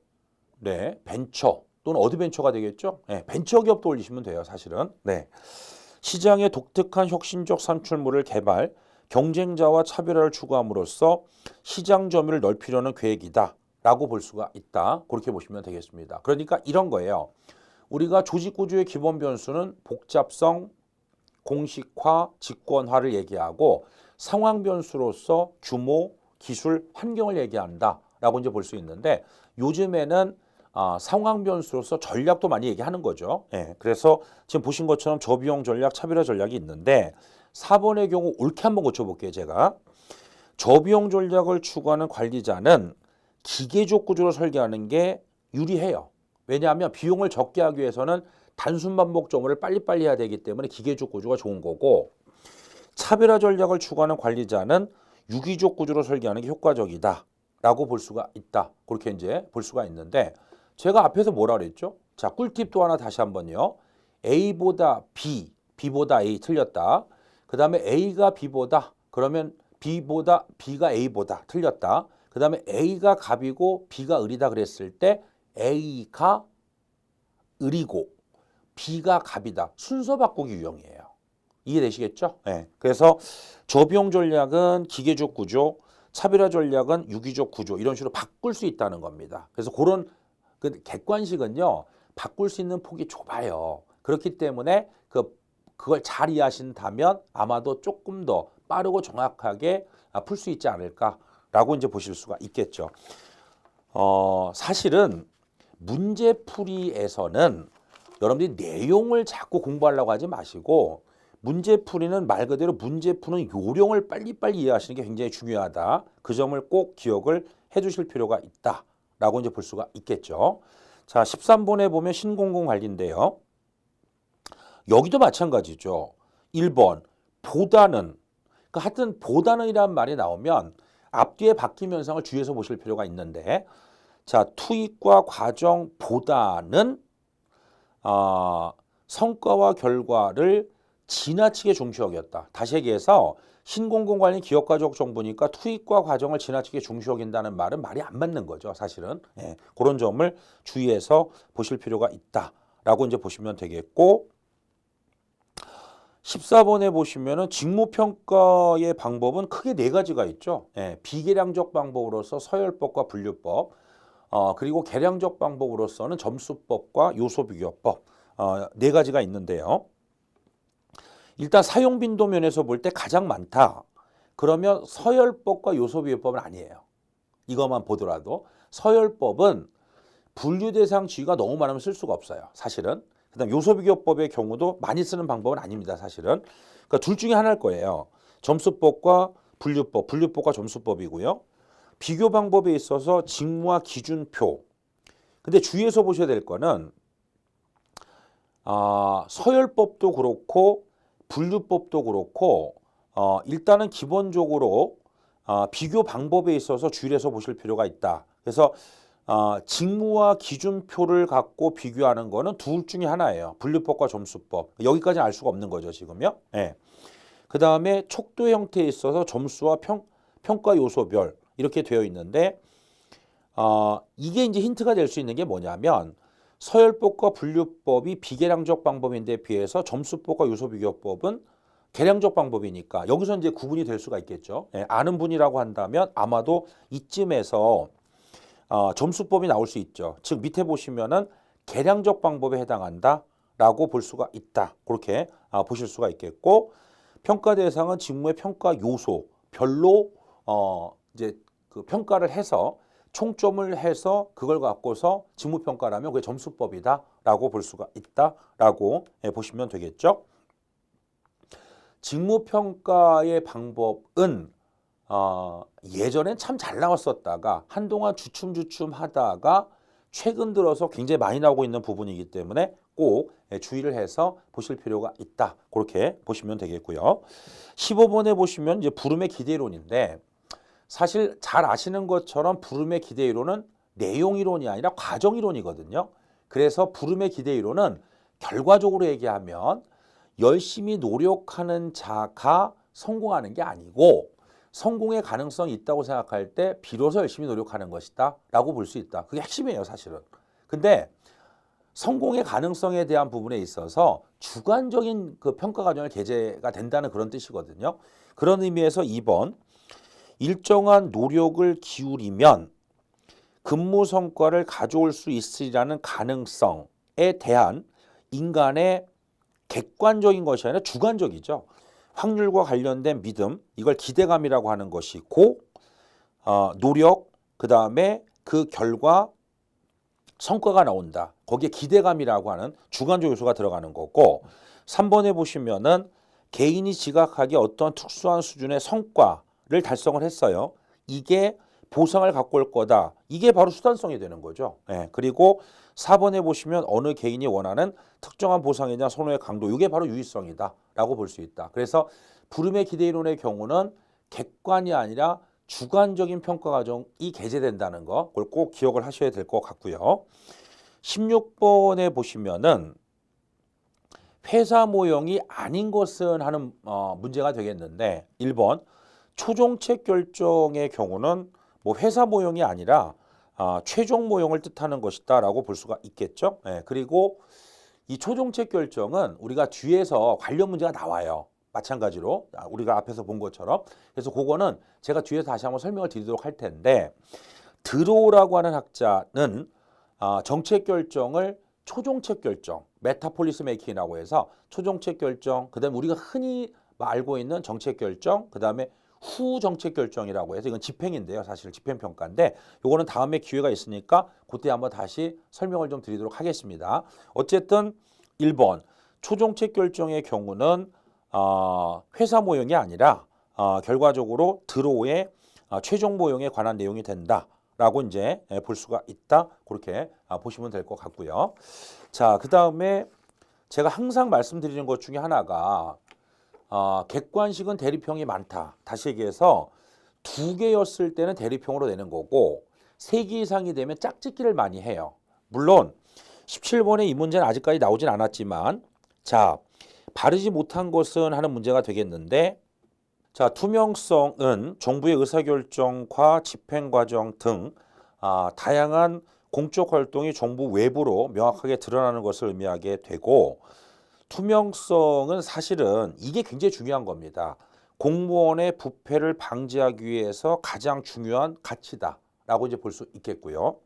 네, 벤처 또는 어드벤처가 되겠죠? 네, 벤처 기업도 올리시면 돼요, 사실은. 네. 시장의 독특한 혁신적 산출물을 개발, 경쟁자와 차별화를 추구함으로써 시장 점유를 넓히려는 계획이다. 라고 볼 수가 있다. 그렇게 보시면 되겠습니다. 그러니까 이런 거예요. 우리가 조직 구조의 기본 변수는 복잡성, 공식화, 직권화를 얘기하고 상황 변수로서 규모, 기술, 환경을 얘기한다. 라고 이제 볼 수 있는데 요즘에는 상황 변수로서 전략도 많이 얘기하는 거죠. 예, 그래서 지금 보신 것처럼 저비용 전략, 차별화 전략이 있는데 4번의 경우 옳게 한번 고쳐볼게요. 제가 저비용 전략을 추구하는 관리자는 기계적 구조로 설계하는 게 유리해요. 왜냐하면 비용을 적게 하기 위해서는 단순 반복 점을 빨리빨리 해야 되기 때문에 기계적 구조가 좋은 거고 차별화 전략을 추구하는 관리자는 유기적 구조로 설계하는 게 효과적이다. 라고 볼 수가 있다. 그렇게 이제 볼 수가 있는데 제가 앞에서 뭐라 그랬죠? 자, 꿀팁 또 하나 다시 한번요. A보다 B, B보다 A 틀렸다. 그 다음에 A가 B보다 그러면 B가 A보다 틀렸다. 그 다음에 A가 갑이고 B가 을이다 그랬을 때 A가 을이고 B가 갑이다. 순서 바꾸기 유형이에요. 이해되시겠죠? 네. 그래서 저비용 전략은 기계적 구조, 차별화 전략은 유기적 구조 이런 식으로 바꿀 수 있다는 겁니다. 그래서 그런 객관식은요. 바꿀 수 있는 폭이 좁아요. 그렇기 때문에 그걸 잘 이해하신다면 아마도 조금 더 빠르고 정확하게 풀 수 있지 않을까라고 이제 보실 수가 있겠죠. 사실은 문제풀이에서는 여러분들이 내용을 자꾸 공부하려고 하지 마시고 문제풀이는 말 그대로 문제 푸는 요령을 빨리빨리 이해하시는 게 굉장히 중요하다. 그 점을 꼭 기억을 해 주실 필요가 있다라고 이제 볼 수가 있겠죠. 자, 13번에 보면 신공공 관리인데요. 여기도 마찬가지죠. 1번 보다는 그러니까 하여튼 보다는이라는 말이 나오면 앞뒤에 바뀜 현상을 주의해서 보실 필요가 있는데 자, 투입과 과정보다는 성과와 결과를 지나치게 중시 여겼다. 다시 얘기해서 신공공관리 기업가족 정보니까 투입과 과정을 지나치게 중시 여긴다는 말은 말이 안 맞는 거죠. 사실은. 예, 그런 점을 주의해서 보실 필요가 있다라고 이제 보시면 되겠고 14번에 보시면은 직무평가의 방법은 크게 네 가지가 있죠. 예, 비계량적 방법으로서 서열법과 분류법 그리고 계량적 방법으로서는 점수법과 요소비교법 네 가지가 있는데요. 일단 사용 빈도 면에서 볼 때 가장 많다. 그러면 서열법과 요소비교법은 아니에요. 이것만 보더라도 서열법은 분류 대상 지위가 너무 많으면 쓸 수가 없어요. 사실은. 그다음 요소비교법의 경우도 많이 쓰는 방법은 아닙니다. 사실은. 그러니까 둘 중에 하나일 거예요. 점수법과 분류법, 분류법과 점수법이고요. 비교 방법에 있어서 직무와 기준표. 근데 주의해서 보셔야 될 거는 서열법도 그렇고 분류법도 그렇고 일단은 기본적으로 비교 방법에 있어서 주의해서 보실 필요가 있다. 그래서 직무와 기준표를 갖고 비교하는 거는 둘 중에 하나예요. 분류법과 점수법. 여기까지는 알 수가 없는 거죠, 지금요. 네. 그 다음에 촉도 형태에 있어서 점수와 평가 요소별 이렇게 되어 있는데 이게 이제 힌트가 될 수 있는 게 뭐냐면 서열법과 분류법이 비계량적 방법인데 비해서 점수법과 요소비교법은 계량적 방법이니까 여기서 이제 구분이 될 수가 있겠죠. 예, 아는 분이라고 한다면 아마도 이쯤에서 점수법이 나올 수 있죠. 즉 밑에 보시면은 계량적 방법에 해당한다라고 볼 수가 있다. 그렇게 보실 수가 있겠고 평가 대상은 직무의 평가 요소 별로 이제 그 평가를 해서 총점을 해서 그걸 갖고서 직무평가라면 그게 점수법이다라고 볼 수가 있다라고 보시면 되겠죠. 직무평가의 방법은 예전엔 참 잘 나왔었다가 한동안 주춤주춤 하다가 최근 들어서 굉장히 많이 나오고 있는 부분이기 때문에 꼭 주의를 해서 보실 필요가 있다. 그렇게 보시면 되겠고요. 15번에 보시면 이제 부름의 기대이론인데 사실 잘 아시는 것처럼 부름의 기대 이론은 내용 이론이 아니라 과정 이론이거든요. 그래서 부름의 기대 이론은 결과적으로 얘기하면 열심히 노력하는 자가 성공하는 게 아니고 성공의 가능성이 있다고 생각할 때 비로소 열심히 노력하는 것이다 라고 볼 수 있다. 그게 핵심이에요, 사실은. 근데 성공의 가능성에 대한 부분에 있어서 주관적인 그 평가 과정을 게재가 된다는 그런 뜻이거든요. 그런 의미에서 2번, 일정한 노력을 기울이면 근무 성과를 가져올 수 있으리라는 가능성에 대한 인간의 객관적인 것이 아니라 주관적이죠. 확률과 관련된 믿음, 이걸 기대감이라고 하는 것이고, 노력, 그 다음에 그 결과 성과가 나온다. 거기에 기대감이라고 하는 주관적 요소가 들어가는 거고, 3번에 보시면은 개인이 지각하기 어떤 특수한 수준의 성과를 달성을 했어요. 이게 보상을 갖고 올 거다. 이게 바로 수단성이 되는 거죠. 예, 그리고 4번에 보시면 어느 개인이 원하는 특정한 보상이냐 선호의 강도, 이게 바로 유의성이다 라고 볼 수 있다. 그래서 부름의 기대이론의 경우는 객관이 아니라 주관적인 평가 과정이 게재된다는 거, 그걸 꼭 기억을 하셔야 될 것 같고요. 16번에 보시면은 회사 모형이 아닌 것은 하는 문제가 되겠는데, 1번 초정책 결정의 경우는 뭐 회사 모형이 아니라 최종 모형을 뜻하는 것이다 라고 볼 수가 있겠죠. 예, 그리고 이 초정책 결정은 우리가 뒤에서 관련 문제가 나와요. 마찬가지로 우리가 앞에서 본 것처럼. 그래서 그거는 제가 뒤에서 다시 한번 설명을 드리도록 할 텐데, 드로우라고 하는 학자는 정책 결정을 초정책 결정, 메타폴리스 메이킹이라고 해서 초정책 결정, 그다음에 우리가 흔히 알고 있는 정책 결정, 그다음에 후 정책 결정이라고 해서 이건 집행인데요. 사실 집행평가인데 요거는 다음에 기회가 있으니까 그때 한번 다시 설명을 좀 드리도록 하겠습니다. 어쨌든 1번 초정책 결정의 경우는 회사 모형이 아니라 결과적으로 드로우의 최종 모형에 관한 내용이 된다라고 이제 볼 수가 있다. 그렇게 보시면 될 것 같고요. 자, 그다음에 제가 항상 말씀드리는 것 중에 하나가 객관식은 대립형이 많다. 다시 얘기해서 2개였을 때는 대립형으로 내는 거고 3개 이상이 되면 짝짓기를 많이 해요. 물론 17번에 이 문제는 아직까지 나오진 않았지만, 자, 바르지 못한 것은 하는 문제가 되겠는데, 자, 투명성은 정부의 의사결정과 집행과정 등 다양한 공적 활동이 정부 외부로 명확하게 드러나는 것을 의미하게 되고, 투명성은 사실은 이게 굉장히 중요한 겁니다. 공무원의 부패를 방지하기 위해서 가장 중요한 가치다라고 이제 볼 수 있겠고요.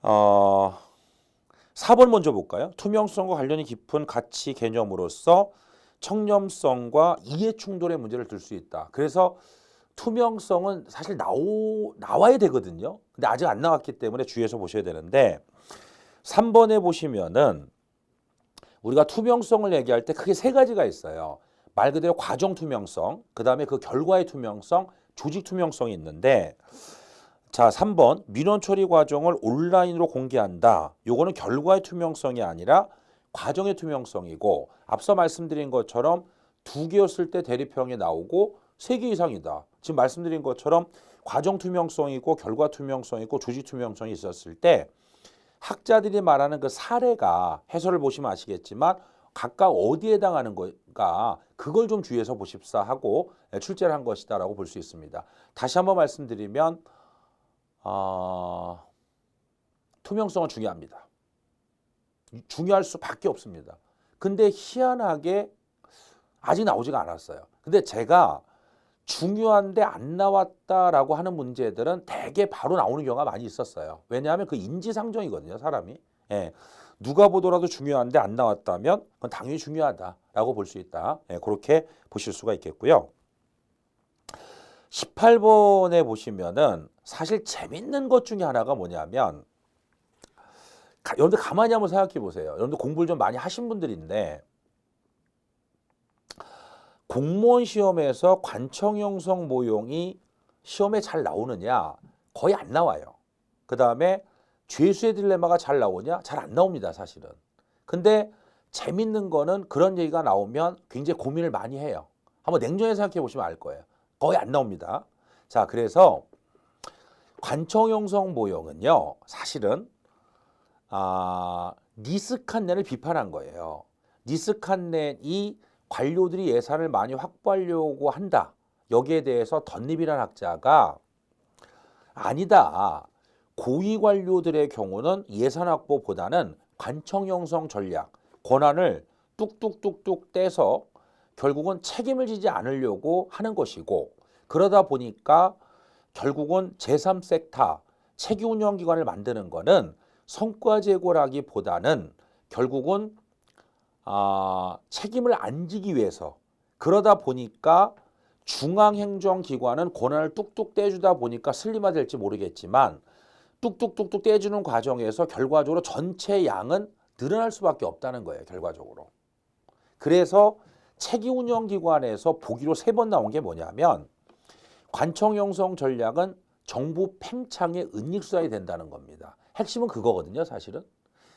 4번 먼저 볼까요? 투명성과 관련이 깊은 가치 개념으로서 청렴성과 이해 충돌의 문제를 들 수 있다. 그래서 투명성은 사실 나와야 되거든요. 근데 아직 안 나왔기 때문에 주의해서 보셔야 되는데, 3번에 보시면은 우리가 투명성을 얘기할 때 크게 3가지가 있어요. 말 그대로 과정 투명성, 그 다음에 그 결과의 투명성, 조직 투명성이 있는데, 자, 3번 민원 처리 과정을 온라인으로 공개한다. 요거는 결과의 투명성이 아니라 과정의 투명성이고, 앞서 말씀드린 것처럼 2개였을 때 대립형이 나오고 3개 이상이다. 지금 말씀드린 것처럼 과정 투명성이 있고 결과 투명성이 있고 조직 투명성이 있었을 때 학자들이 말하는 그 사례가, 해설을 보시면 아시겠지만 각각 어디에 해당하는 건가, 그걸 좀 주의해서 보십사 하고 출제를 한 것이다라고 볼 수 있습니다. 다시 한번 말씀드리면 투명성은 중요합니다. 중요할 수밖에 없습니다. 근데 희한하게 아직 나오지가 않았어요. 근데 제가 중요한데 안 나왔다라고 하는 문제들은 대개 바로 나오는 경우가 많이 있었어요. 왜냐하면 그 인지상정이거든요, 사람이. 예. 누가 보더라도 중요한데 안 나왔다면 그건 당연히 중요하다라고 볼 수 있다. 예, 그렇게 보실 수가 있겠고요. 18번에 보시면은 사실 재밌는 것 중에 하나가 뭐냐면, 여러분들 가만히 한번 생각해 보세요. 여러분들 공부를 좀 많이 하신 분들인데, 공무원 시험에서 관청 형성 모형이 시험에 잘 나오느냐? 거의 안 나와요. 그 다음에 죄수의 딜레마가 잘 나오냐? 잘 안 나옵니다, 사실은. 근데 재밌는 거는 그런 얘기가 나오면 굉장히 고민을 많이 해요. 한번 냉정히 생각해 보시면 알 거예요. 거의 안 나옵니다. 자, 그래서 관청 형성 모형은요, 사실은 니스칸넨을 비판한 거예요. 니스칸넨이 관료들이 예산을 많이 확보하려고 한다. 여기에 대해서 덧립이라는 학자가 아니다. 고위 관료들의 경우는 예산 확보보다는 관청 형성 전략, 권한을 뚝뚝뚝뚝 떼서 결국은 책임을 지지 않으려고 하는 것이고, 그러다 보니까 결국은 제3섹터 체계 운영기관을 만드는 거는 성과 제고라기보다는 결국은 책임을 안 지기 위해서, 그러다 보니까 중앙행정기관은 권한을 뚝뚝 떼주다 보니까 슬림화될지 모르겠지만 뚝뚝뚝뚝 떼주는 과정에서 결과적으로 전체 양은 늘어날 수밖에 없다는 거예요. 결과적으로. 그래서 체계운영기관에서 보기로 3번 나온 게 뭐냐면 관청 형성 전략은 정부 팽창의 은닉수단이 된다는 겁니다. 핵심은 그거거든요. 사실은.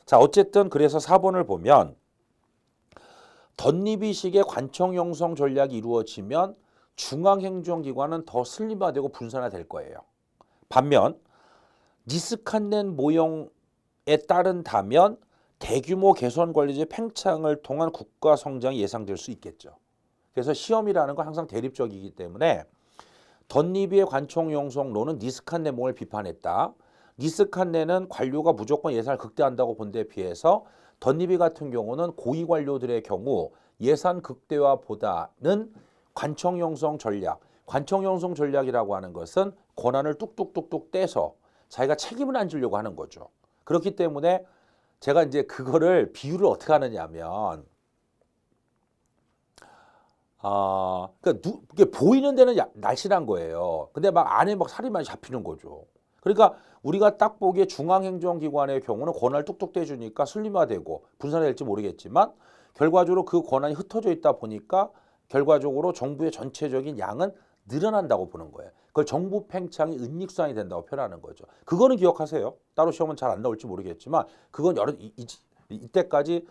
자, 어쨌든 그래서 4번을 보면 덧립이식의 관청 형성 전략이 이루어지면 중앙행정기관은 더 슬림화되고 분산화될 거예요. 반면 니스칸넨 모형에 따른다면 대규모 개선 관리제 팽창을 통한 국가 성장이 예상될 수 있겠죠. 그래서 시험이라는 건 항상 대립적이기 때문에 덧립이의 관청 형성론은 니스칸넨 모형을 비판했다. 니스칸넨은 관료가 무조건 예산을 극대화한다고 본 데 비해서 덧립이 같은 경우는 고위 관료들의 경우 예산 극대화보다는 관청 형성 전략, 관청 형성 전략이라고 하는 것은 권한을 뚝뚝뚝뚝 떼서 자기가 책임을 안 지려고 하는 거죠. 그렇기 때문에 제가 이제 그거를 비유를 어떻게 하느냐 하면 그러니까 이게 보이는 데는 날씬한 거예요. 근데 막 안에 막 살이 많이 잡히는 거죠. 그러니까 우리가 딱 보기에 중앙행정기관의 경우는 권한을 뚝뚝 떼주니까 슬림화되고 분산될지 모르겠지만 결과적으로 그 권한이 흩어져 있다 보니까 결과적으로 정부의 전체적인 양은 늘어난다고 보는 거예요. 그걸 정부 팽창이 은닉수단이 된다고 표현하는 거죠. 그거는 기억하세요. 따로 시험은 잘 안 나올지 모르겠지만 그건 이때까지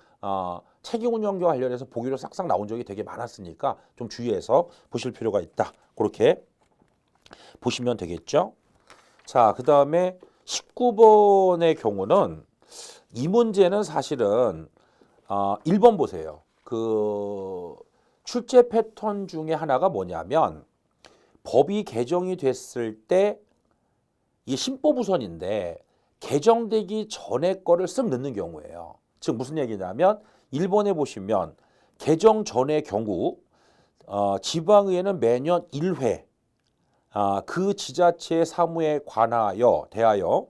체계운영과 관련해서 보기로 싹싹 나온 적이 되게 많았으니까 좀 주의해서 보실 필요가 있다. 그렇게 보시면 되겠죠. 자, 그 다음에 19번의 경우는 이 문제는 사실은 1번 보세요. 그 출제 패턴 중에 하나가 뭐냐면 법이 개정이 됐을 때 이 신법 우선인데 개정되기 전에 거를 쓱 넣는 경우예요. 즉 무슨 얘기냐면 1번에 보시면 개정 전의 경우 지방의회는 매년 1회 그 지자체의 사무에 대하여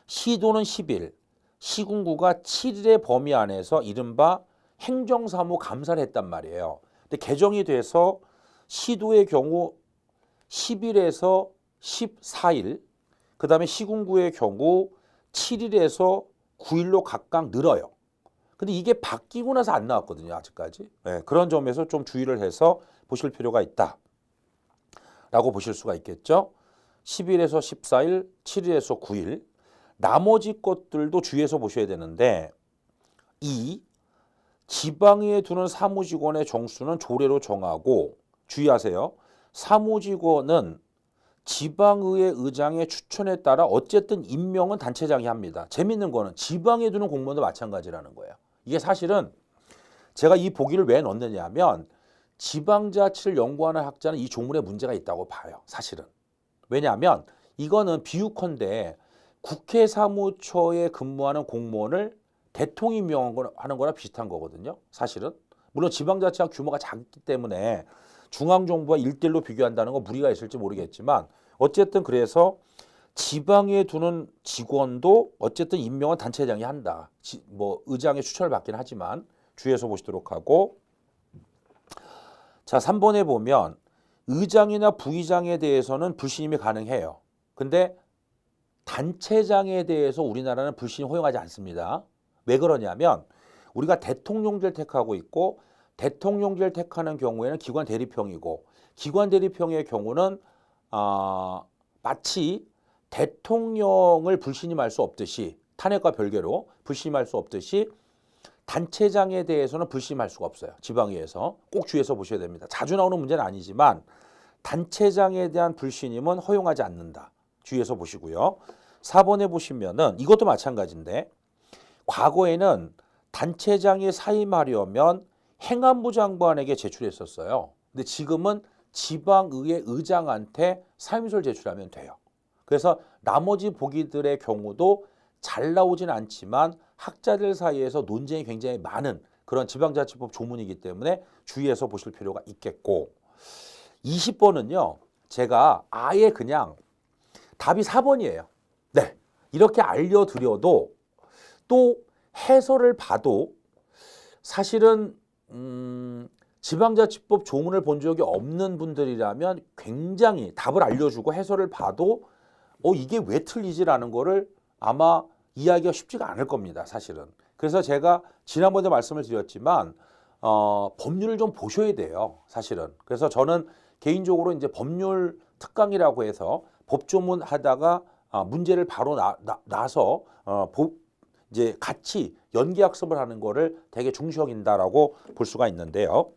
시도는 10일, 시군구가 7일의 범위 안에서 이른바 행정사무 감사를 했단 말이에요. 근데 개정이 돼서 시도의 경우 10일에서 14일, 그 다음에 시군구의 경우 7일에서 9일로 각각 늘어요. 근데 이게 바뀌고 나서 안 나왔거든요. 아직까지. 네, 그런 점에서 좀 주의를 해서 보실 필요가 있다. 라고 보실 수가 있겠죠. 10일에서 14일, 7일에서 9일. 나머지 것들도 주의해서 보셔야 되는데 지방의회에 두는 사무직원의 정수는 조례로 정하고 주의하세요. 사무직원은 지방의회 의장의 추천에 따라 어쨌든 임명은 단체장이 합니다. 재밌는 거는 지방에 두는 공무원도 마찬가지라는 거예요. 이게 사실은 제가 이 보기를 왜 넣느냐 하면 지방자치를 연구하는 학자는 이 조문에 문제가 있다고 봐요. 사실은. 왜냐하면 이거는 비유컨대 국회 사무처에 근무하는 공무원을 대통령이 임명하는 거나 비슷한 거거든요. 사실은. 물론 지방자치가 규모가 작기 때문에 중앙정부와 1대1로 비교한다는 거 무리가 있을지 모르겠지만 어쨌든 그래서 지방에 두는 직원도 어쨌든 임명은 단체장이 한다. 뭐 의장의 추천을 받긴 하지만 주의해서 보시도록 하고 자 3번에 보면 의장이나 부의장에 대해서는 불신임이 가능해요. 근데 단체장에 대해서 우리나라는 불신임 허용하지 않습니다. 왜 그러냐면 우리가 대통령제를 택하고 있고 대통령제를 택하는 경우에는 기관 대립형이고 기관 대립형의 경우는 마치 대통령을 불신임할 수 없듯이 탄핵과 별개로 불신임할 수 없듯이 단체장에 대해서는 불신임할 수가 없어요. 지방의회에서 꼭 주의해서 보셔야 됩니다. 자주 나오는 문제는 아니지만 단체장에 대한 불신임은 허용하지 않는다. 주의해서 보시고요. 4번에 보시면은 이것도 마찬가지인데 과거에는 단체장이 사임하려면 행안부 장관에게 제출했었어요. 근데 지금은 지방의회 의장한테 사임서를 제출하면 돼요. 그래서 나머지 보기들의 경우도 잘 나오진 않지만 학자들 사이에서 논쟁이 굉장히 많은 그런 지방자치법 조문이기 때문에 주의해서 보실 필요가 있겠고, 20번은요. 제가 아예 그냥 답이 4번이에요. 네, 이렇게 알려드려도 또 해설을 봐도 사실은 지방자치법 조문을 본 적이 없는 분들이라면 굉장히 답을 알려주고 해설을 봐도 이게 왜 틀리지라는 거를 아마 이해하기가 쉽지가 않을 겁니다. 사실은. 그래서 제가 지난번에 말씀을 드렸지만 법률을 좀 보셔야 돼요. 사실은. 그래서 저는 개인적으로 이제 법률 특강이라고 해서 법조문 하다가 문제를 바로 나서 이제 같이 연기학습을 하는 거를 되게 중시 여긴다라고 볼 수가 있는데요.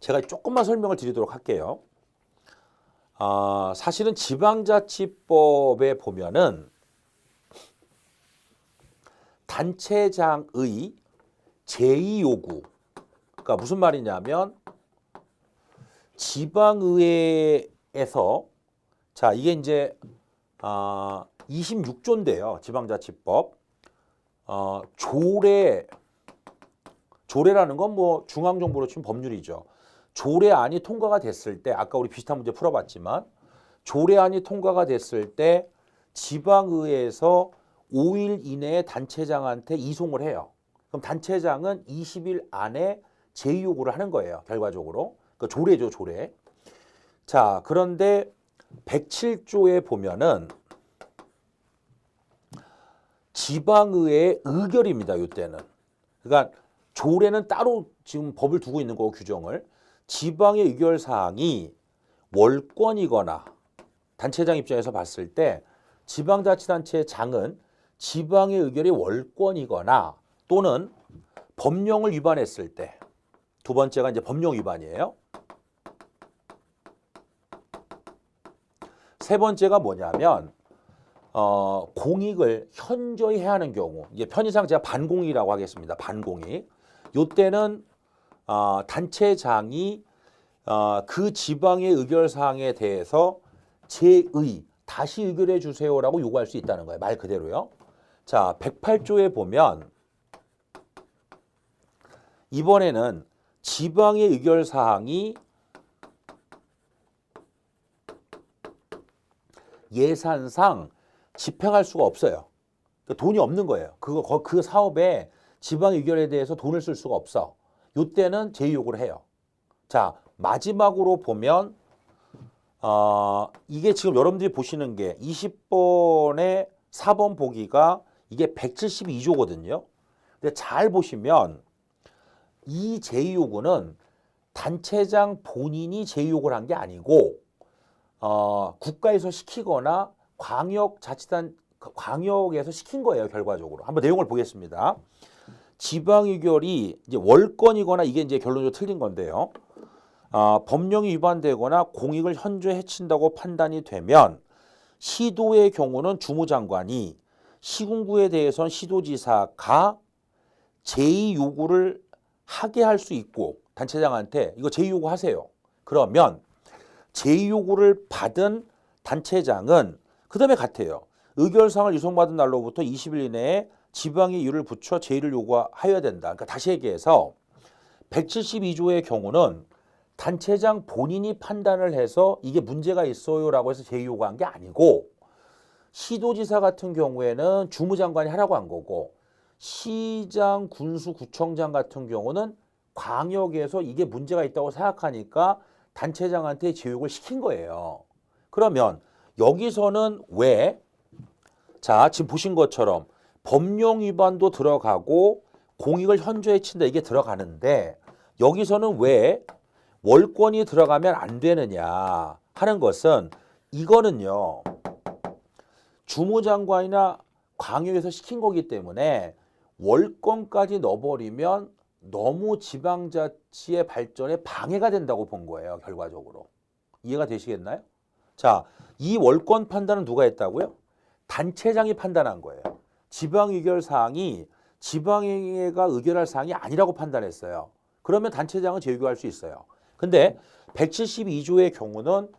제가 조금만 설명을 드리도록 할게요. 사실은 지방자치법에 보면은 단체장의 제의 요구, 그러니까 무슨 말이냐면 지방의회에서 자 이게 이제 26조인데요. 지방자치법 조례라는 건 뭐 중앙정부로 치면 법률이죠. 조례안이 통과가 됐을 때 아까 우리 비슷한 문제 풀어봤지만 조례안이 통과가 됐을 때 지방의회에서 5일 이내에 단체장한테 이송을 해요. 그럼 단체장은 20일 안에 제의 요구를 하는 거예요. 결과적으로. 그 조례죠, 조례. 자, 그런데 107조에 보면은 지방의회의 의결입니다. 이때는. 그러니까 조례는 따로 지금 법을 두고 있는 거고 규정을. 지방의 의결 사항이 월권이거나 단체장 입장에서 봤을 때 지방자치단체의 장은 지방의 의결이 월권이거나 또는 법령을 위반했을 때, 두 번째가 이제 법령 위반이에요. 세 번째가 뭐냐면 공익을 현저히 해하는 경우, 이제 편의상 제가 반공익이라고 하겠습니다. 반공익. 요때는 단체장이 그 지방의 의결 사항에 대해서 제의 다시 의결해 주세요라고 요구할 수 있다는 거예요. 말 그대로요. 자, 108조에 보면 이번에는 지방의 의결 사항이 예산상 집행할 수가 없어요. 그러니까 돈이 없는 거예요. 그 사업에 지방 의결에 대해서 돈을 쓸 수가 없어. 이때는 제의 요구를 해요. 자, 마지막으로 보면 이게 지금 여러분들이 보시는 게 20번의 4번 보기가 이게 172조거든요. 근데 잘 보시면 이 제의 요구는 단체장 본인이 제의 요구를 한 게 아니고 국가에서 시키거나 광역에서 시킨 거예요. 결과적으로. 한번 내용을 보겠습니다. 지방의결이 이제 월권이거나 이게 이제 결론적으로 틀린 건데요. 법령이 위반되거나 공익을 현저히 해친다고 판단이 되면 시도의 경우는 주무장관이 시군구에 대해서는 시도지사가 제의 요구를 하게 할 수 있고 단체장한테 이거 제의 요구하세요. 그러면 제의 요구를 받은 단체장은 그 다음에 같아요. 의결사항을 이송받은 날로부터 20일 이내에 지방의 이유를 붙여 제의를 요구하여야 된다. 그러니까 다시 얘기해서 172조의 경우는 단체장 본인이 판단을 해서 이게 문제가 있어요라고 해서 제의 요구한 게 아니고 시도지사 같은 경우에는 주무장관이 하라고 한 거고 시장, 군수, 구청장 같은 경우는 광역에서 이게 문제가 있다고 생각하니까 단체장한테 제의를 시킨 거예요. 그러면 여기서는 왜? 자, 지금 보신 것처럼 법령 위반도 들어가고 공익을 현저히 친다 이게 들어가는데 여기서는 왜 월권이 들어가면 안 되느냐 하는 것은 이거는요. 주무장관이나 광역에서 시킨 거기 때문에 월권까지 넣어버리면 너무 지방자치의 발전에 방해가 된다고 본 거예요. 결과적으로. 이해가 되시겠나요? 자, 이 월권 판단은 누가 했다고요? 단체장이 판단한 거예요. 지방 의결 사항이 지방의회가 의결할 사항이 아니라고 판단했어요. 그러면 단체장은 재의결할 수 있어요. 근데 172조의 경우는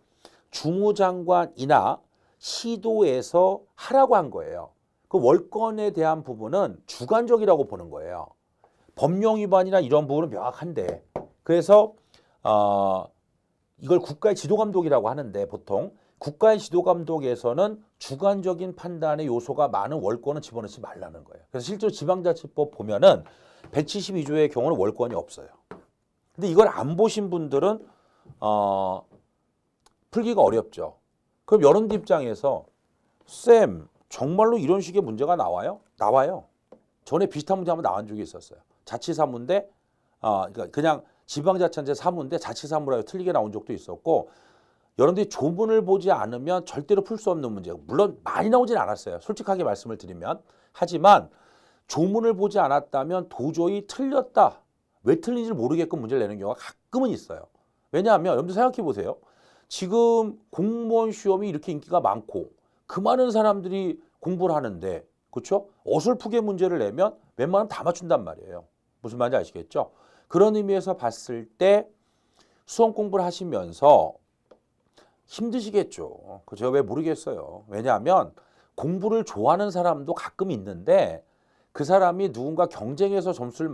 주무장관이나 시도에서 하라고 한 거예요. 그 월권에 대한 부분은 주관적이라고 보는 거예요. 법령 위반이나 이런 부분은 명확한데, 그래서 이걸 국가의 지도감독이라고 하는데, 보통 국가의 지도감독에서는 주관적인 판단의 요소가 많은 월권은 집어넣지 말라는 거예요. 그래서 실제로 지방자치법 보면은 172조의 경우는 월권이 없어요. 근데 이걸 안 보신 분들은 풀기가 어렵죠. 그럼 여러분들 입장에서 쌤, 정말로 이런 식의 문제가 나와요? 나와요. 전에 비슷한 문제 한번 나온 적이 있었어요. 자치사무인데 그러니까 그냥 지방자치단체 사무인데 자치사무라고 틀리게 나온 적도 있었고, 여러분들이 조문을 보지 않으면 절대로 풀 수 없는 문제고, 물론 많이 나오진 않았어요. 솔직하게 말씀을 드리면. 하지만 조문을 보지 않았다면 도저히 틀렸다, 왜 틀린지 모르게끔 문제를 내는 경우가 가끔은 있어요. 왜냐하면 여러분들 생각해 보세요. 지금 공무원 시험이 이렇게 인기가 많고 그 많은 사람들이 공부를 하는데, 그렇죠? 어설프게 문제를 내면 웬만하면 다 맞춘단 말이에요. 무슨 말인지 아시겠죠? 그런 의미에서 봤을 때 수험 공부를 하시면서 힘드시겠죠. 제가 왜 모르겠어요. 왜냐하면 공부를 좋아하는 사람도 가끔 있는데 그 사람이 누군가 경쟁해서 점수를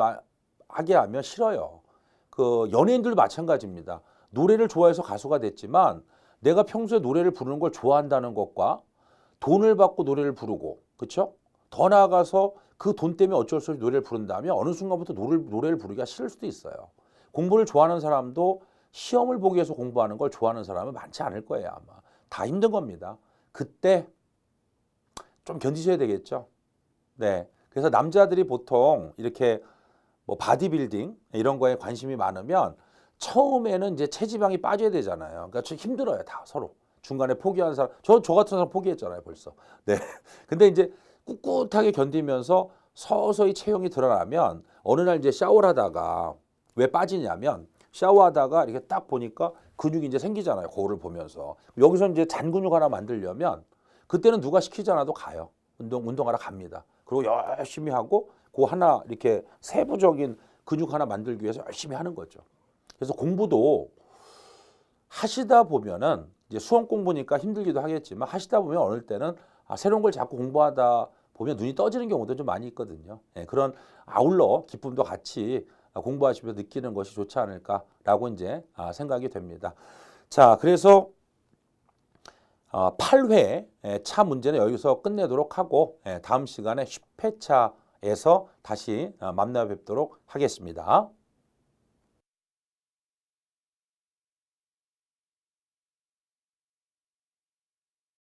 하게 하면 싫어요. 그 연예인들도 마찬가지입니다. 노래를 좋아해서 가수가 됐지만 내가 평소에 노래를 부르는 걸 좋아한다는 것과 돈을 받고 노래를 부르고, 그렇죠? 더 나아가서 그 돈 때문에 어쩔 수 없이 노래를 부른다면 어느 순간부터 노래를 부르기가 싫을 수도 있어요. 공부를 좋아하는 사람도 시험을 보기 위해서 공부하는 걸 좋아하는 사람은 많지 않을 거예요. 아마 다 힘든 겁니다. 그때 좀 견디셔야 되겠죠. 네, 그래서 남자들이 보통 이렇게 뭐 바디빌딩 이런 거에 관심이 많으면 처음에는 이제 체지방이 빠져야 되잖아요. 그러니까 좀 힘들어요, 다 서로. 중간에 포기한 사람, 저 같은 사람 포기했잖아요, 벌써. 네, 근데 이제 꿋꿋하게 견디면서 서서히 체형이 드러나면 어느 날 이제 샤워를 하다가 왜 빠지냐면, 샤워하다가 이렇게 딱 보니까 근육이 이제 생기잖아요. 거울을 보면서. 여기서 이제 잔 근육 하나 만들려면 그때는 누가 시키지 않아도 가요. 운동하러 갑니다. 그리고 열심히 하고 그 하나 이렇게 세부적인 근육 하나 만들기 위해서 열심히 하는 거죠. 그래서 공부도 하시다 보면은 이제 수험 공부니까 힘들기도 하겠지만 하시다 보면 어느 때는 새로운 걸 자꾸 공부하다 보면 눈이 떠지는 경우도 좀 많이 있거든요. 예, 그런 아울러 기쁨도 같이 공부하시면서 느끼는 것이 좋지 않을까라고 이제 생각이 됩니다. 자, 그래서 8회 차 문제는 여기서 끝내도록 하고 다음 시간에 10회차에서 다시 만나 뵙도록 하겠습니다.